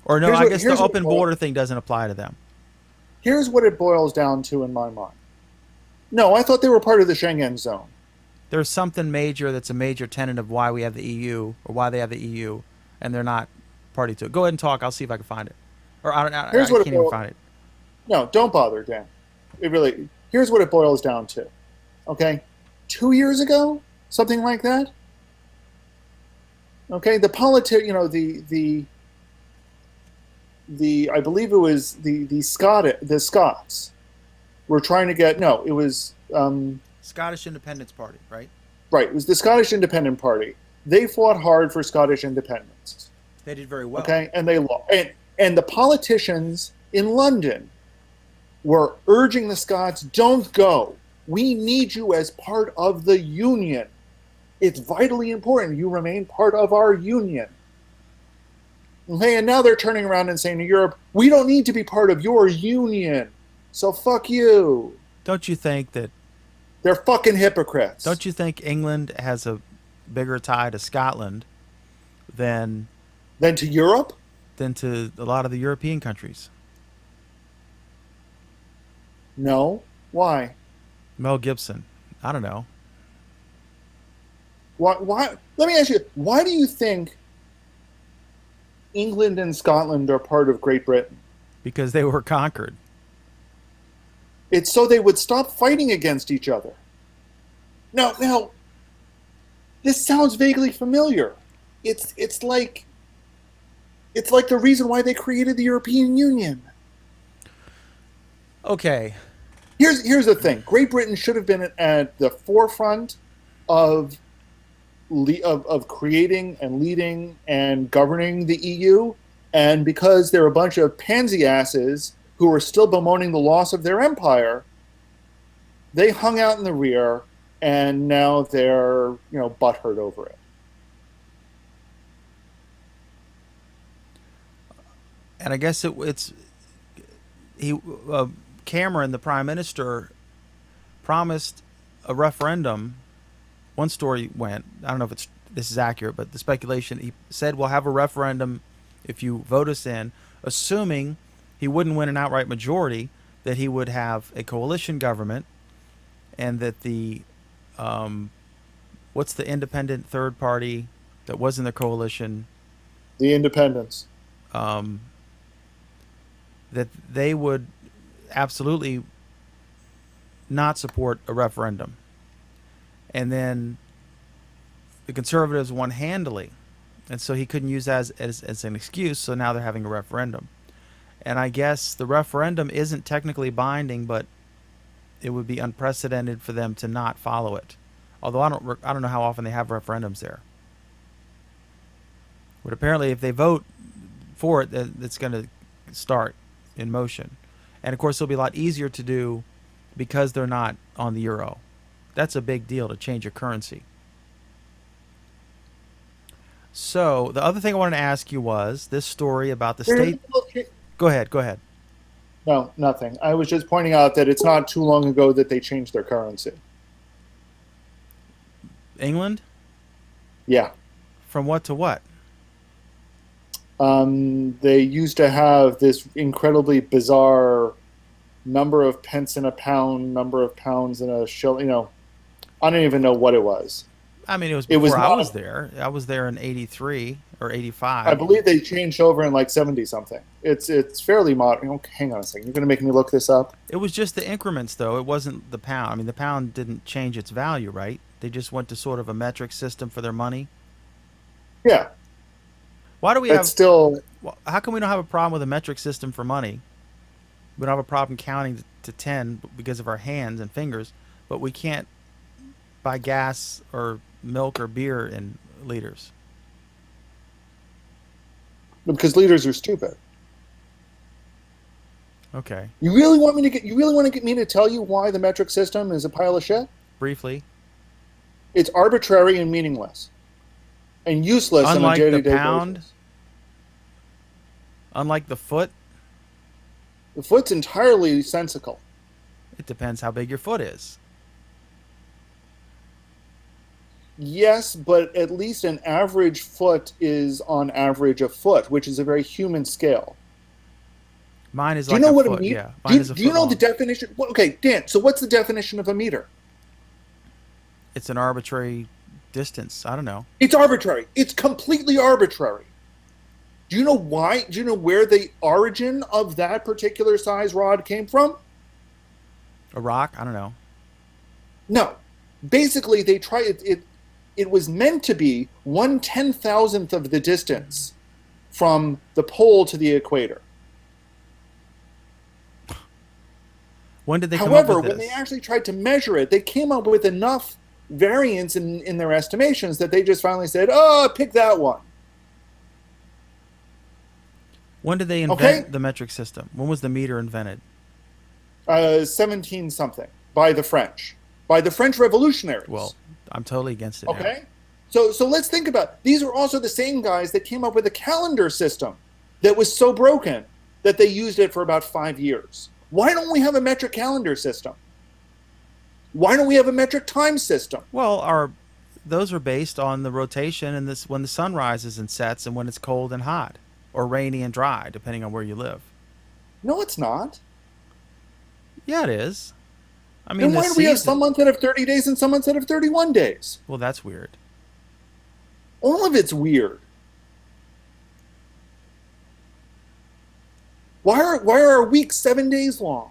Or no, Here's I what guess the here's what open border thing doesn't apply to them. here's what it boils down to in my mind. No, I thought they were part of the Schengen zone. There's something major that's a major tenet of why we have the EU, or why they have the EU, and they're not party to it. Go ahead and talk. I'll see if I can find it. Or I Here's what can't it even boils. find it. No, don't bother, Dan. Here's what it boils down to. Okay, 2 years ago, something like that. Okay, the I believe it was the Scots were trying to get, no, it was Scottish Independence Party, right? right, it was the Scottish Independent Party. They fought hard for Scottish independence. They did very well. Okay, and they lost. And the politicians in London were urging the Scots, don't go. We need you as part of the union. It's vitally important you remain part of our union. Okay, and now they're turning around and saying to Europe, we don't need to be part of your union. So fuck you. Don't you think that? They're fucking hypocrites. Don't you think England has a bigger tie to Scotland than Then to Europe? to a lot of the European countries? No. Why? Mel Gibson. I don't know. Why? Let me ask you, why do you think England and Scotland are part of Great Britain? Because they were conquered. It's so they would stop fighting against each other. Now, this sounds vaguely familiar. It's like the reason why they created the European Union. Okay. Here's the thing: Great Britain should have been at the forefront of of creating and leading and governing the EU, and because they're a bunch of pansy asses who are still bemoaning the loss of their empire, they hung out in the rear, and now they're butthurt over it. And I guess it's he Cameron, the prime minister, promised a referendum. One story went, I don't know if this is accurate, but the speculation, he said we'll have a referendum if you vote us in, assuming he wouldn't win an outright majority, that he would have a coalition government, and that the what's the independent third party that was in the coalition, The independents. um, that they would absolutely not support a referendum. And then the conservatives won handily. And so he couldn't use that as an excuse. So now they're having a referendum. And I guess the referendum isn't technically binding, but it would be unprecedented for them to not follow it. Although I don't know how often they have referendums there. But apparently, if they vote for it, it's going to start in motion. And of course, it'll be a lot easier to do because they're not on the euro. That's a big deal to change your currency. So the other thing I wanted to ask you was this story about the state. Go ahead. Go ahead. No, nothing. I was just pointing out that it's not too long ago that they changed their currency. England? Yeah. From what to what? They used to have this incredibly bizarre number of pence in a pound, number of pounds in a shilling. I don't even know what it was. I mean, it was It was before I not. was there. I was there in '83 or '85. I believe they changed over in like 70 something. It's fairly modern. Hang on a second. You're going to make me look this up? It was just the increments, though. It wasn't the pound. I mean, the pound didn't change its value, right? They just went to sort of a metric system for their money. Yeah. Why do we That's have? still. How come we don't have a problem with a metric system for money? We don't have a problem counting to 10 because of our hands and fingers, but we can't buy gas or milk or beer in liters. Because leaders are stupid. Okay, You really want me to get? You really want to get me to tell you why the metric system is a pile of shit? briefly. It's arbitrary and meaningless, and useless on a Unlike the day-to-day pound, basis. unlike the foot, The foot's entirely sensical. it depends how big your foot is. Yes, but at least an average foot is on average a foot, which is a very human scale. Mine is Do you like know a what a foot. meter? Yeah, Do mine you, is a do you foot know the long. definition? Well, okay, Dan. So what's the definition of a meter? It's an arbitrary distance. I don't know. It's arbitrary. It's completely arbitrary. Do you know why? Do you know where the origin of that particular size rod came from? A rock? I don't know. No. Basically, they try it. It was meant to be 1/10,000th of the distance from the pole to the equator. When did they come However, up with when this? they actually tried to measure it, they came up with enough variance in their estimations that they just finally said, "Oh, pick that one." When did they invent Okay. the metric system? When was the meter invented? 17 something by the French revolutionaries. Well, I'm totally against it now. Okay. So let's think about these are also the same guys that came up with a calendar system that was so broken that they used it for about 5 years. Why don't we have a metric calendar system? Why don't we have a metric time system? Well, those are based on the rotation and this when the sun rises and sets and when it's cold and hot or rainy and dry, depending on where you live. No, it's not. Yeah, it is. I mean, Then why the do we have season. some months that have 30 days and some months that have 31 days? Well, that's weird. All of it's weird. Why are our weeks 7 days long?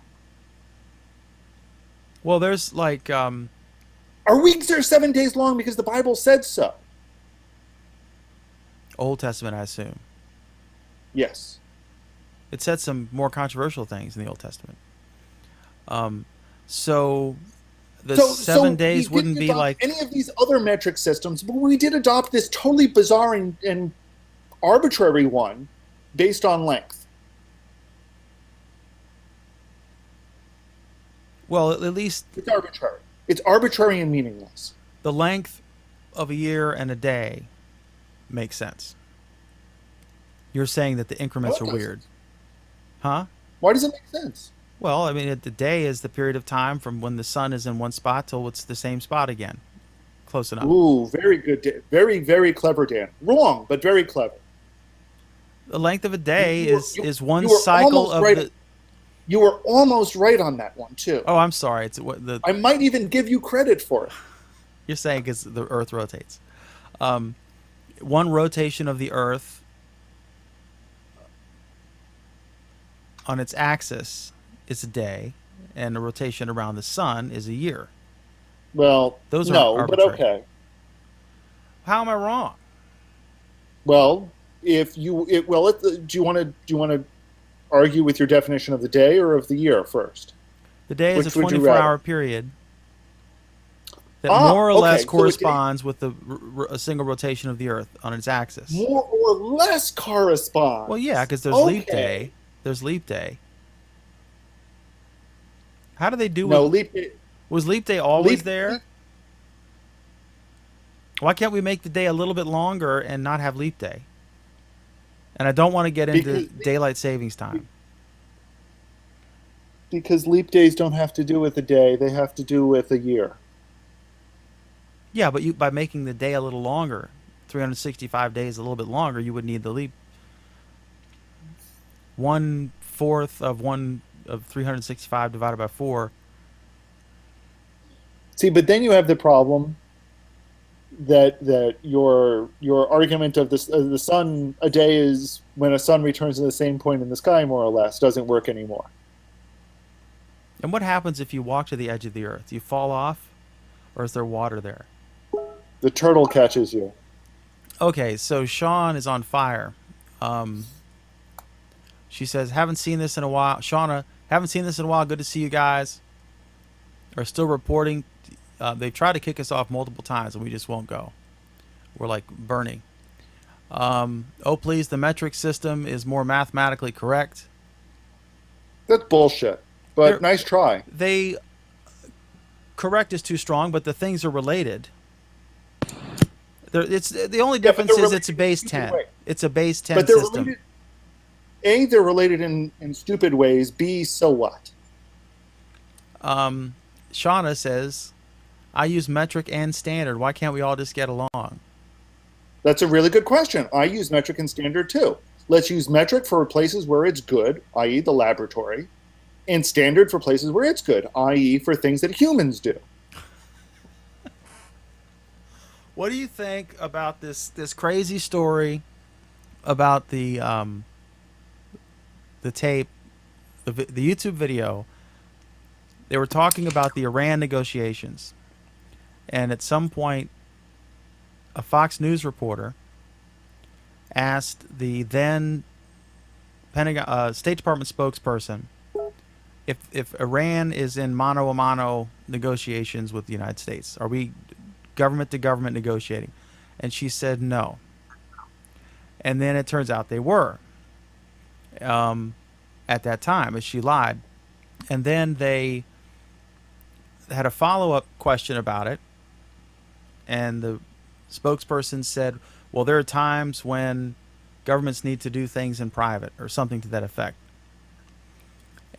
Well, there's like Our weeks are 7 days long because the Bible said so. Old Testament, I assume. Yes. It said some more controversial things in the Old Testament. So the So 7 we days didn't wouldn't be adopt like any of these other metric systems, but we did adopt this totally bizarre and arbitrary one based on length. well, at least It's arbitrary. It's arbitrary and meaningless. the length of a year and a day makes sense. You're saying that the increments No, are it weird, doesn't. huh? Why does it make sense? Well, I mean, the day is the period of time from when the sun is in one spot till it's the same spot again. Close enough. Ooh, very good. Very, very clever, Dan. Wrong, but very clever. The length of a day You were- is one you were cycle almost of right. the. You were almost right on that one, too. Oh, I'm sorry. It's what the I might even give you credit for it. you're saying because the Earth rotates. One rotation of the Earth on its axis is a day, and a rotation around the sun is a year. Well, Those are no, but arbitrary. okay. How am I wrong? Well, if you do you want to argue with your definition of the day or of the year first? The day is Which a would you 24-hour rather? period. that more or less Okay. So a day corresponds with a single rotation of the Earth on its axis. more or less Well, yeah, corresponds. because there's leap day. Okay. There's leap day. How do they do No, with? Was leap day always leap, there? Why can't we make the day a little bit longer and not have leap day? And I don't want to get into because daylight savings time. because leap days don't have to do with a day; they have to do with a year. Yeah, but by making the day a little longer, 365 days a little bit longer, you would need the leap. 1/4 of 365 divided by 4. See, but then you have the problem that your argument of the sun a day is when a sun returns to the same point in the sky more or less doesn't work anymore. And what happens if you walk to the edge of the Earth? You fall off, or is there water there? The turtle catches you. Okay, so Sean is on fire. Um, she says, "Haven't seen this in a while." Shauna, haven't seen this in a while. Good to see you guys. Are still reporting. They've tried to kick us off multiple times, and we just won't go. We're like burning. Oh, please, the metric system is more mathematically correct. That's bullshit. But They're, nice try. they correct is too strong, but the things are related. It's the only Yeah, but difference they're is related it's a in base stupid 10. ways. It's a base 10 But they're system. related. A, they're related in stupid ways. B, so what? Shauna says, "I use metric and standard. Why can't we all just get along?" That's a really good question. I use metric and standard too. Let's use metric for places where it's good, i.e., the laboratory, and standard for places where it's good, i.e., for things that humans do. What do you think about this crazy story about the tape, the YouTube video? They were talking about the Iran negotiations, and at some point, a Fox News reporter asked the then Pentagon State Department spokesperson if Iran is in mano a mano negotiations with the United States, are we government to government negotiating? And she said no. And then it turns out they were at that time, as she lied. And then they had a follow up question about it, and the spokesperson said, "Well, there are times when governments need to do things in private," or something to that effect.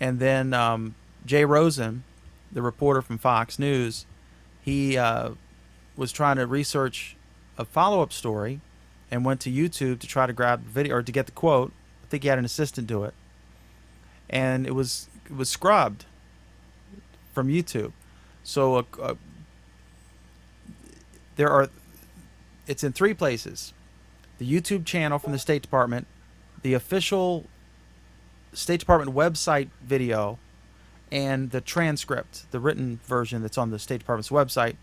And then Jay Rosen, the reporter from Fox News, he was trying to research a follow-up story and went to YouTube to try to grab the video or to get the quote. I think he had an assistant do it, and it was scrubbed from YouTube. So there are it's in 3 places: the YouTube channel from the State Department, the official State Department website video, and the transcript, the written version that's on the State Department's website.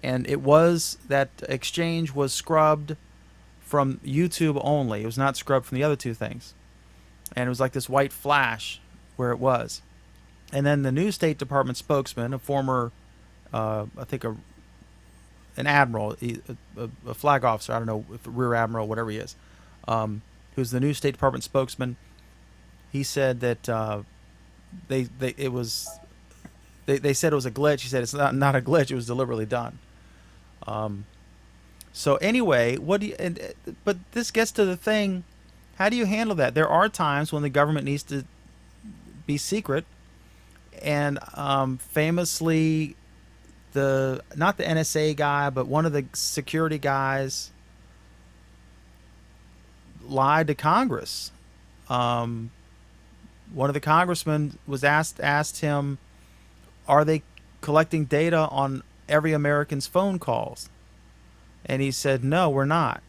And that exchange was scrubbed from YouTube only. It was not scrubbed from the other 2 things. And it was like this white flash where it was. And then the new State Department spokesman, a former, I think an admiral, a flag officer, I don't know, if a rear admiral, whatever he is, who's the new State Department spokesman, he said that they said it was a glitch. He said it's not a glitch. It was deliberately done. So anyway, but this gets to the thing. How do you handle that? There are times when the government needs to be secret, and famously, not the NSA guy, but one of the security guys lied to Congress. One of the congressmen was asked him, "Are they collecting data on every American's phone calls?" And he said, "No, we're not."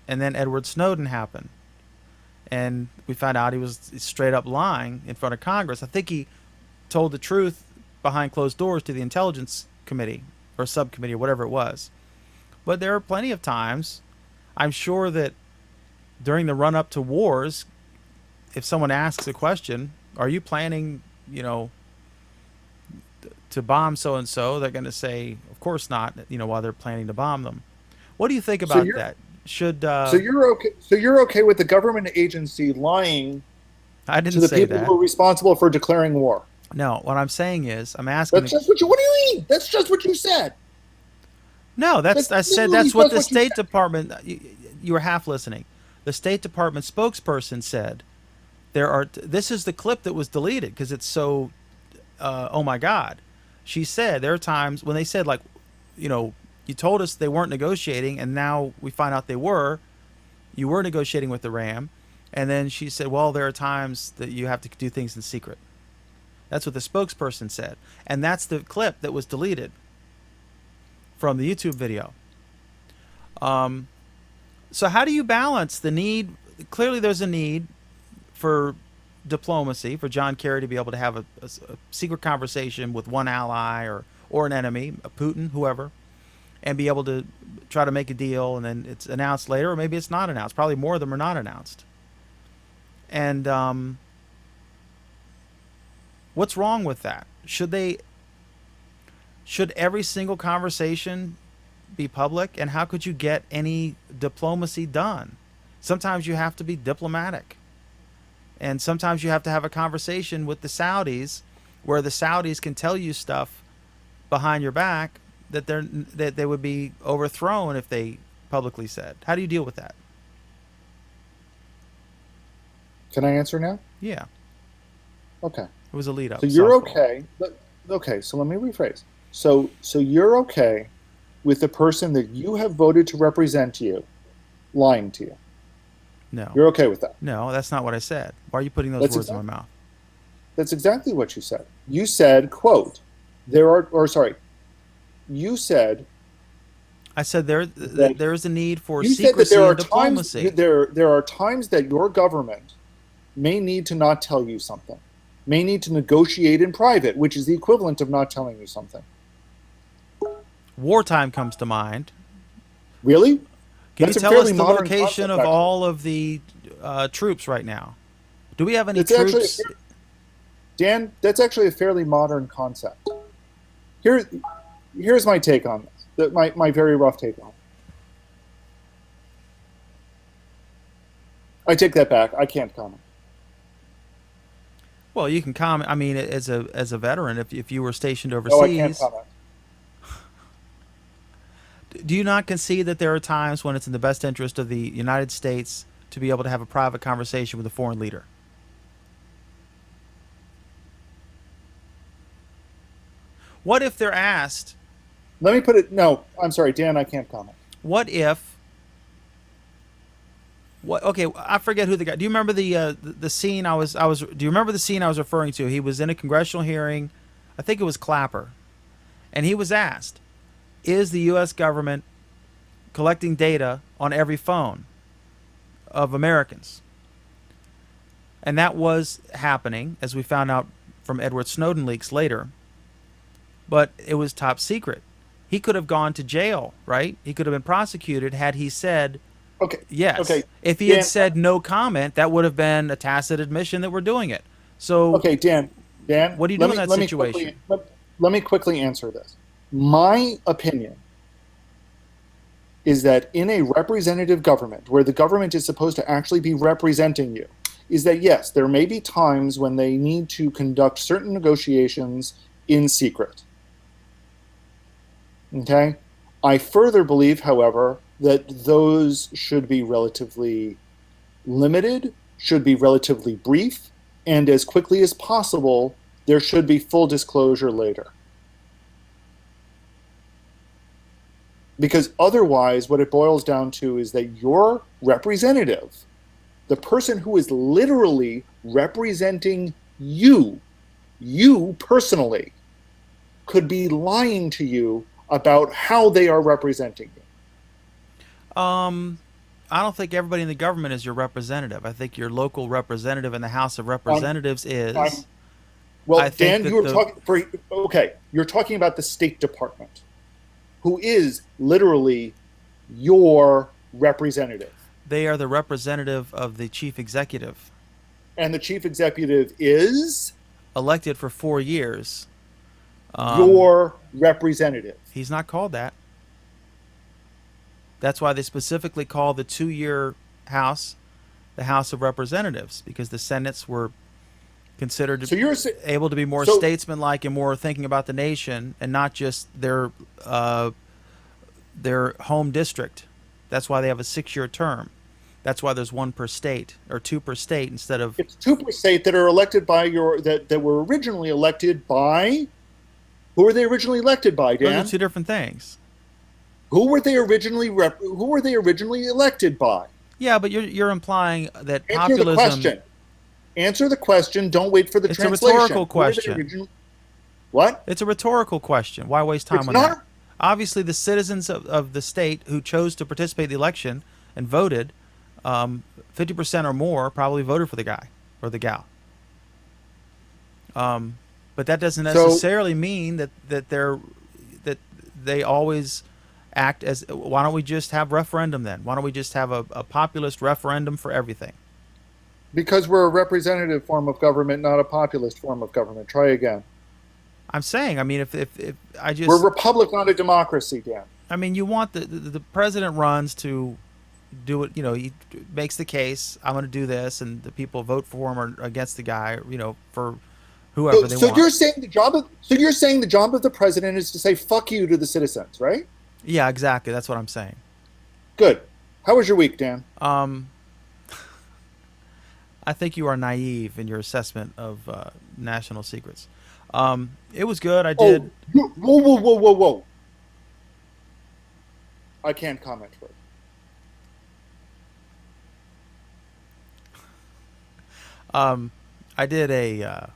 And then Edward Snowden happened, and we found out he was straight up lying in front of Congress. I think he told the truth behind closed doors to the Intelligence Committee or subcommittee or whatever it was. But there are plenty of times, I'm sure, that during the run up to wars, if someone asks a question, "Are you planning, to bomb so and so, they're going to say, of course not. While they're planning to bomb them. What do you think So about you're that? Should so you're okay. So you're okay with the government agency lying I to didn't the say people that. who are responsible for declaring war? No, what I'm saying is, I'm That's asking. just what you. What do you mean? That's just what you said. No, That's I said literally that's what just the what you State said. Department. You were half listening. The State Department spokesperson said there are. This is the clip that was deleted because it's so. Oh my God, she said there are times when they said like, you know, you told us they weren't negotiating, and now we find out they were. You were negotiating with the Ram, and then she said, well, there are times that you have to do things in secret. That's what the spokesperson said, and that's the clip that was deleted from the YouTube video. Um, so how do you balance the need? Clearly, there's a need for diplomacy for John Kerry to be able to have a secret conversation with one ally or an enemy, a Putin, whoever, and be able to try to make a deal, and then it's announced later, or maybe it's not announced. Probably more of them are not announced. And what's wrong with that? Should every single conversation be public? And how could you get any diplomacy done? Sometimes you have to be diplomatic. And sometimes you have to have a conversation with the Saudis where the Saudis can tell you stuff behind your back that they would be overthrown if they publicly said. How do you deal with that? Can I answer now? Yeah, Okay. it was a lead up. So you're Softball. okay. Okay. So let me rephrase. So you're okay with the person that you have voted to represent you lying to you. No, You're okay with that. no, that's not what I said. Why are you putting those That's words in my exactly mouth? that's exactly what you said. You said, quote, there are or sorry, you said I said that there is a need for you said that secrecy there are and times diplomacy. there are times that your government may need to not tell you something, may need to negotiate in private, which is the equivalent of not telling you something. Wartime comes to mind. Really? Can That's you a tell us fairly the modern location concept, of actually. all of the troops right now? Do we have any It's actually, troops? Dan, that's actually a fairly modern concept. Here, here's my take on this, my very rough take on it. I take that back. I can't comment. Well, you can comment. I mean, as a veteran, if you were stationed No, I can't overseas, comment. do you not concede that there are times when it's in the best interest of the United States to be able to have a private conversation with a foreign leader? What if they're asked? Let me put it. No, I'm sorry, Dan. I can't comment. What if? What? Okay, I forget who the guy. Do you remember the scene I was? Do you remember the scene I was referring to? He was in a congressional hearing. I think it was Clapper, and he was asked, "Is the U.S. government collecting data on every phone of Americans?" And that was happening, as we found out from Edward Snowden leaks later. But it was top secret. He could have gone to jail, right? He could have been prosecuted had he said Okay. yes. Okay. If he had Dan. said no comment, that would have been a tacit admission that we're doing it. So, Okay, Dan. Dan. what do you do Let in me that let me situation? quickly let me quickly answer this. My opinion is that in a representative government, where the government is supposed to actually be representing you, is that yes, there may be times when they need to conduct certain negotiations in secret. Okay? I further believe, however, that those should be relatively limited, should be relatively brief, and as quickly as possible, there should be full disclosure later. Because otherwise, what it boils down to is that your representative, the person who is literally representing you personally, could be lying to you about how they are representing you. I don't think everybody in the government is your representative. I think your local representative in the House of Um, Representatives I'm, is. I well, think Dan, you that were the talking for okay. You're talking about the State Department, who is literally your representative, they are the representative of the chief executive, and the chief executive is elected for 4 years your representative. He's not called that. That's why they specifically call the 2-year House the House of Representatives, because the Senates were considered So you're able to be more so statesmanlike and more thinking about the nation and not just their home district. That's why they have a 6-year term. That's why there's one per state or two per state instead of. it's two per state that are elected by that were originally elected by. Who were they originally elected by, Dan? Those are two different things. Who were they originally elected by? Yeah, but you're implying that Answer populism. the question. Answer the question. Don't wait for the It's translation. a rhetorical question. What? It's a rhetorical question. Why waste time It's on not. that? Obviously, the citizens of the state who chose to participate in the election and voted, 50% or more probably voted for the guy or the gal. But that doesn't necessarily mean that they always act as. Why don't we just have referendum then? Why don't we just have a populist referendum for everything? Because we're a representative form of government, not a populist form of government. Try again. I'm saying, I mean, if I just. We're a republic, not a democracy, Dan. I mean, you want the president runs to do it. He makes the case. I'm going to do this, and the people vote for him or against the guy. For whoever they want. You're saying the job of the president is to say "fuck you" to the citizens, right? Yeah, exactly. That's what I'm saying. Good. How was your week, Dan? I think you are naive in your assessment of national secrets. It was good. I did. Whoa! I can't comment further. I did a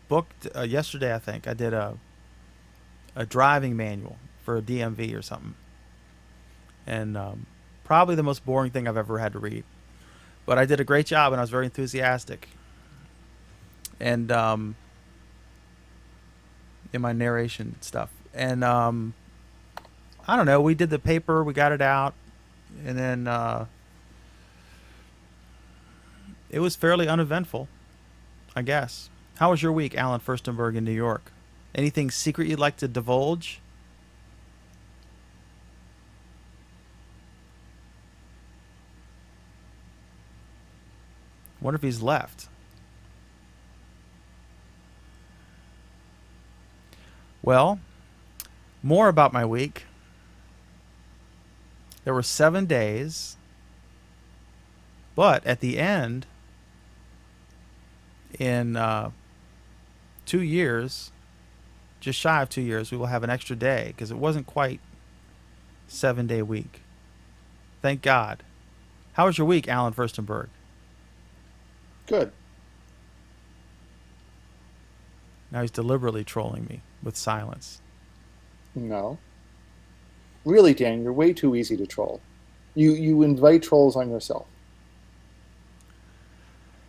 book yesterday. I think I did a driving manual for a DMV or something, and probably the most boring thing I've ever had to read. But I did a great job, and I was very enthusiastic. And in my narration stuff, and I don't know. We did the paper, we got it out, and then it was fairly uneventful, I guess. How was your week, Alan Furstenberg in New York? Anything secret you'd like to divulge? Wonder if he's left. Well, more about my week. There were 7 days, but at the end, in 2 years, just shy of 2 years, we will have an extra day because it wasn't quite 7-day week. Thank God. How was your week, Alan Furstenberg? Good. Now he's deliberately trolling me with silence. No. Really, Dan, you're way too easy to troll. You invite trolls on yourself.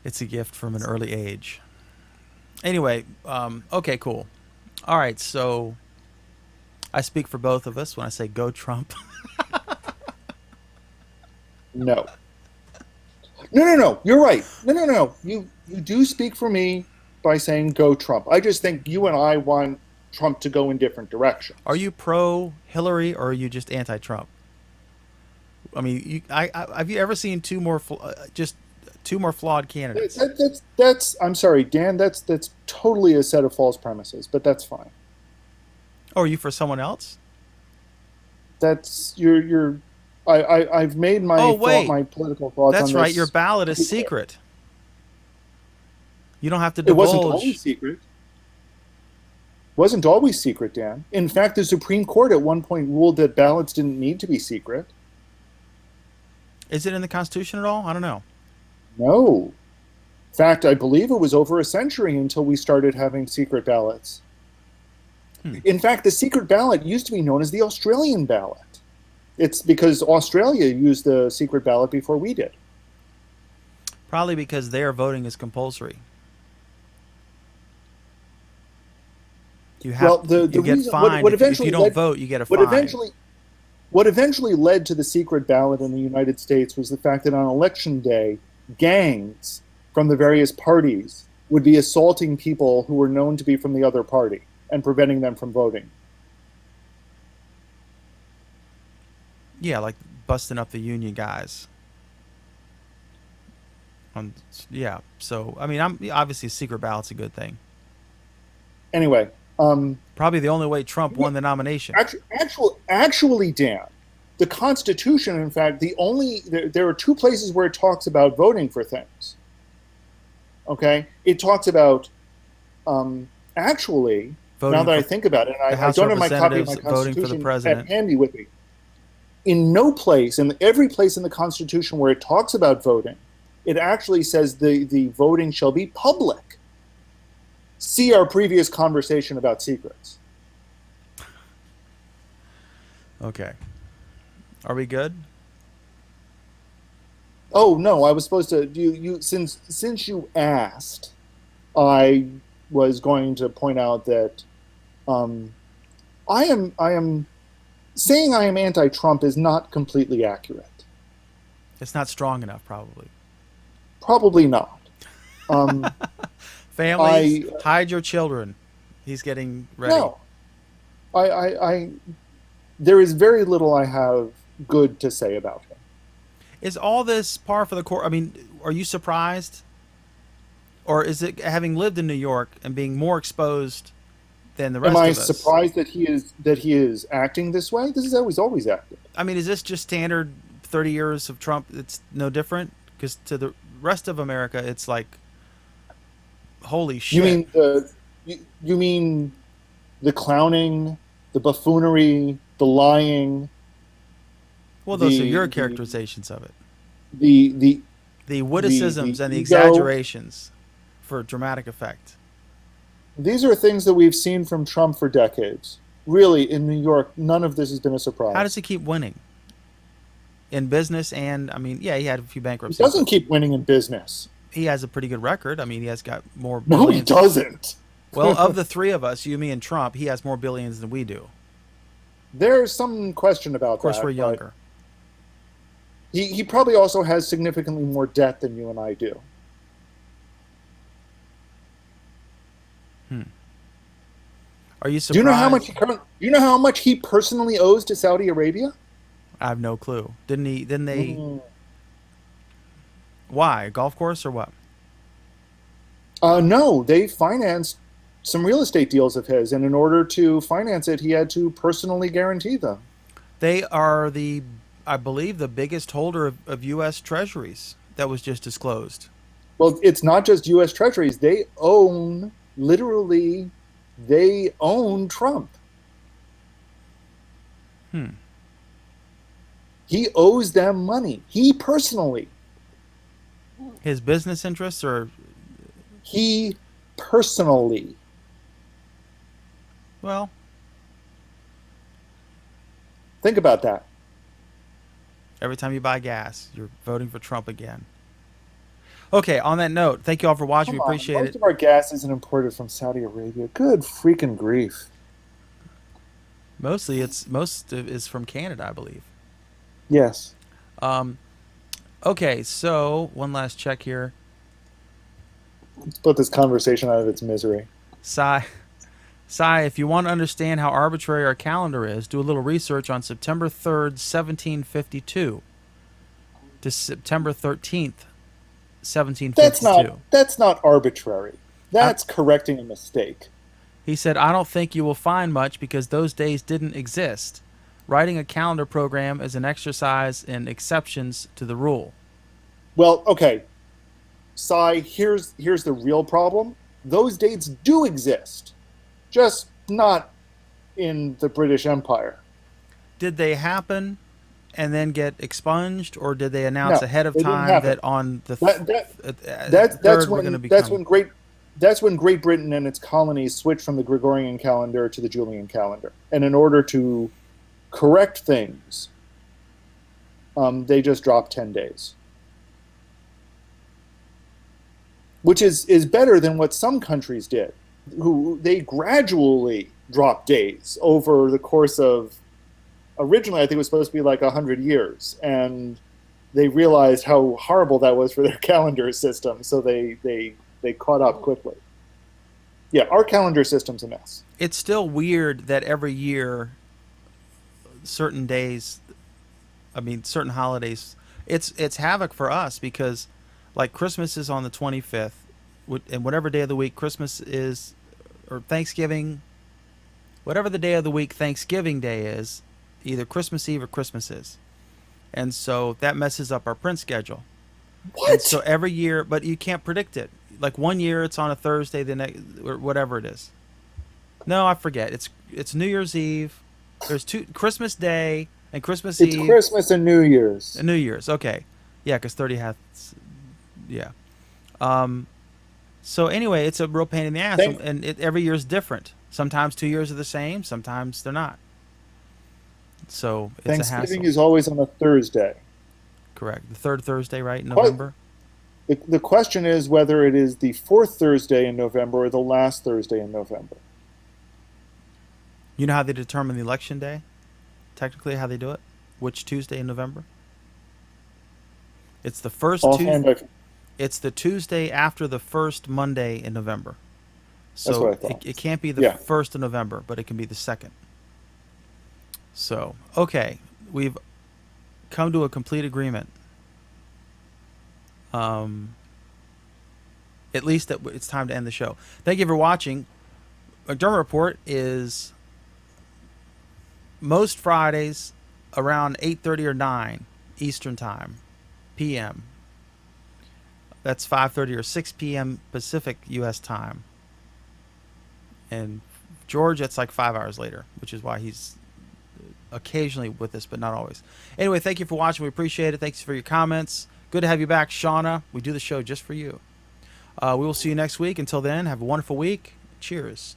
It's a gift from an early age. Anyway, okay, cool. All right, so I speak for both of us when I say go Trump. No. No. You're right. No. You do speak for me by saying go Trump. I just think you and I want Trump to go in different directions. Are you pro Hillary or are you just anti-Trump? I mean, have you ever seen two more flawed candidates? That's I'm sorry, Dan. That's totally a set of false premises, but that's fine. Oh, are you for someone else? That's you're. I've made my my political thoughts. That's on right. this. Your ballot is secret. You don't have to divulge. It wasn't always secret. Wasn't always secret, Dan. In fact, the Supreme Court at one point ruled that ballots didn't need to be secret. Is it in the Constitution at all? I don't know. No. In fact, I believe it was over a century until we started having secret ballots. In fact, the secret ballot used to be known as the Australian ballot. It's because Australia used the secret ballot before we did. Probably because their voting is compulsory. You get fined if you don't vote. You get a fine. What eventually led to the secret ballot in the United States was the fact that on election day, gangs from the various parties would be assaulting people who were known to be from the other party and preventing them from voting. Yeah, like busting up the union guys. Yeah. So I mean, I'm obviously secret ballot's a good thing. Anyway, Probably the only way Trump won the nomination. actually, Dan, the Constitution, in fact, there are two places where it talks about voting for things. Okay, it talks about actually. Voting Now that I for think about it, and the I House don't have my copy of my Representatives, voting for the Constitution president. handy with me. In no place, in every place in the Constitution where it talks about voting, it actually says the voting shall be public. See our previous conversation about secrets. Okay. Are we good? Oh no, I was supposed to. You since you asked, I was going to point out that um, I am saying I am anti-Trump is not completely accurate. It's not strong enough, probably. Probably not. Um, Families, hide your children. He's getting ready. no, I there is very little I have good to say about him. Is all this par for the course? I mean, are you surprised? Or is it having lived in New York and being more exposed than the rest Am I of us? surprised that he is acting this way? This is how he's always acted. I mean, is this just standard 30 years of Trump? It's no different? Because to the rest of America, it's like, holy shit. You mean the clowning, the buffoonery, the lying, Well, those are the your the characterizations of it. the The the witticisms and the ego. exaggerations for dramatic effect. These are things that we've seen from Trump for decades. Really, in New York, none of this has been a How does surprise. he keep winning? In business and, I mean, yeah, he had a few He bankruptcies, but doesn't keep winning in business. he has a pretty good record. I mean, he has got more No, he billions. doesn't. Well, of the three of us, you, me, and Trump, he has more billions than we do. There's some question Of about course, we're that, but younger. he probably also has significantly more debt than you and I do. Hmm. Are you Do you know how much surprised? do you know how much he personally owes to Saudi Arabia? I have no clue. Didn't he? Didn't they? Mm. Why? Golf course or what? No, they financed some real estate deals of his, and in order to finance it, he had to personally guarantee them. They are the, I believe, the biggest holder of U.S. Treasuries. That was just disclosed. Well, it's not just U.S. Treasuries; they own literally, they own Trump. Hmm. He owes them money. He personally, His business interests, or he personally. well, Think about that. every time you buy gas, you're voting for Trump again. Okay. On that note, thank you all for watching. We Come on, appreciate most it. of our gas isn't imported from Saudi Arabia. Good freaking grief. Most is from Canada, I believe. Yes. Um. Okay. So one last check here. Let's put this conversation out of its misery. Sai, if you want to understand how arbitrary our calendar is, do a little research on September 3rd, 1752 to September 13th, That's not 1752. that's not arbitrary. I, That's correcting a mistake. he said, I don't think you will find much because those days didn't exist. Writing a calendar program is an exercise in exceptions to the rule. Well, okay. Sai, here's the real problem. Those dates do exist, just not in the British Empire. Did they happen and then get expunged, or did they announce No, ahead of they didn't time happen. that on the That's third we're going to when become? Great Britain and its colonies switched from the Gregorian calendar to the Julian calendar, and in order to correct things, they just dropped 10 days, which is better than what some countries did, who they gradually dropped days over the course of. Originally, I think it was supposed to be like 100 years, and they realized how horrible that was for their calendar system, so they they caught up quickly. Yeah, our calendar system's a mess. It's still weird that every year, certain days, I mean, certain holidays, it's havoc for us because, like, Christmas is on the 25th, and whatever day of the week Christmas is, or Thanksgiving, whatever the day of the week Thanksgiving Day is, either Christmas Eve or Christmas is, and so that messes up our print schedule. And so What? every year, but you can't predict it. Like one year it's on a Thursday, the next or whatever it is. No, I forget. It's New Year's Eve. There's two Christmas Day and Christmas It's Eve Christmas and New Year's. and New Year's. Okay, yeah, because 30 has yeah. Um. So anyway, it's a real pain in the ass, Thank, and every year is different. Sometimes 2 years are the same. Sometimes they're not. So it's a Thanksgiving hassle. is always on a Thursday. Correct. The third Thursday, right? In What? November. The question is whether it is the fourth Thursday in November or the last Thursday in November. You know how they determine the election day? Technically, how they do it? Which Tuesday in November? It's the first Offhand, Tuesday. It's the Tuesday after the first Monday in November. that's So what I thought. it can't be the Yeah. first of November, but it can be the second. So, okay. We've come to a complete agreement. Um, at least that it's time to end the show. Thank you for watching. McDermott Report is most Fridays around 8:30 or 9 Eastern Time, PM. That's 5:30 or 6 p.m. Pacific U.S. time. And George, it's like 5 hours later, which is why he's occasionally with us, but not always. Anyway, thank you for watching. We appreciate it. Thanks for your comments. Good to have you back, Shauna. We do the show just for you. We will see you next week. Until then, have a wonderful week. Cheers.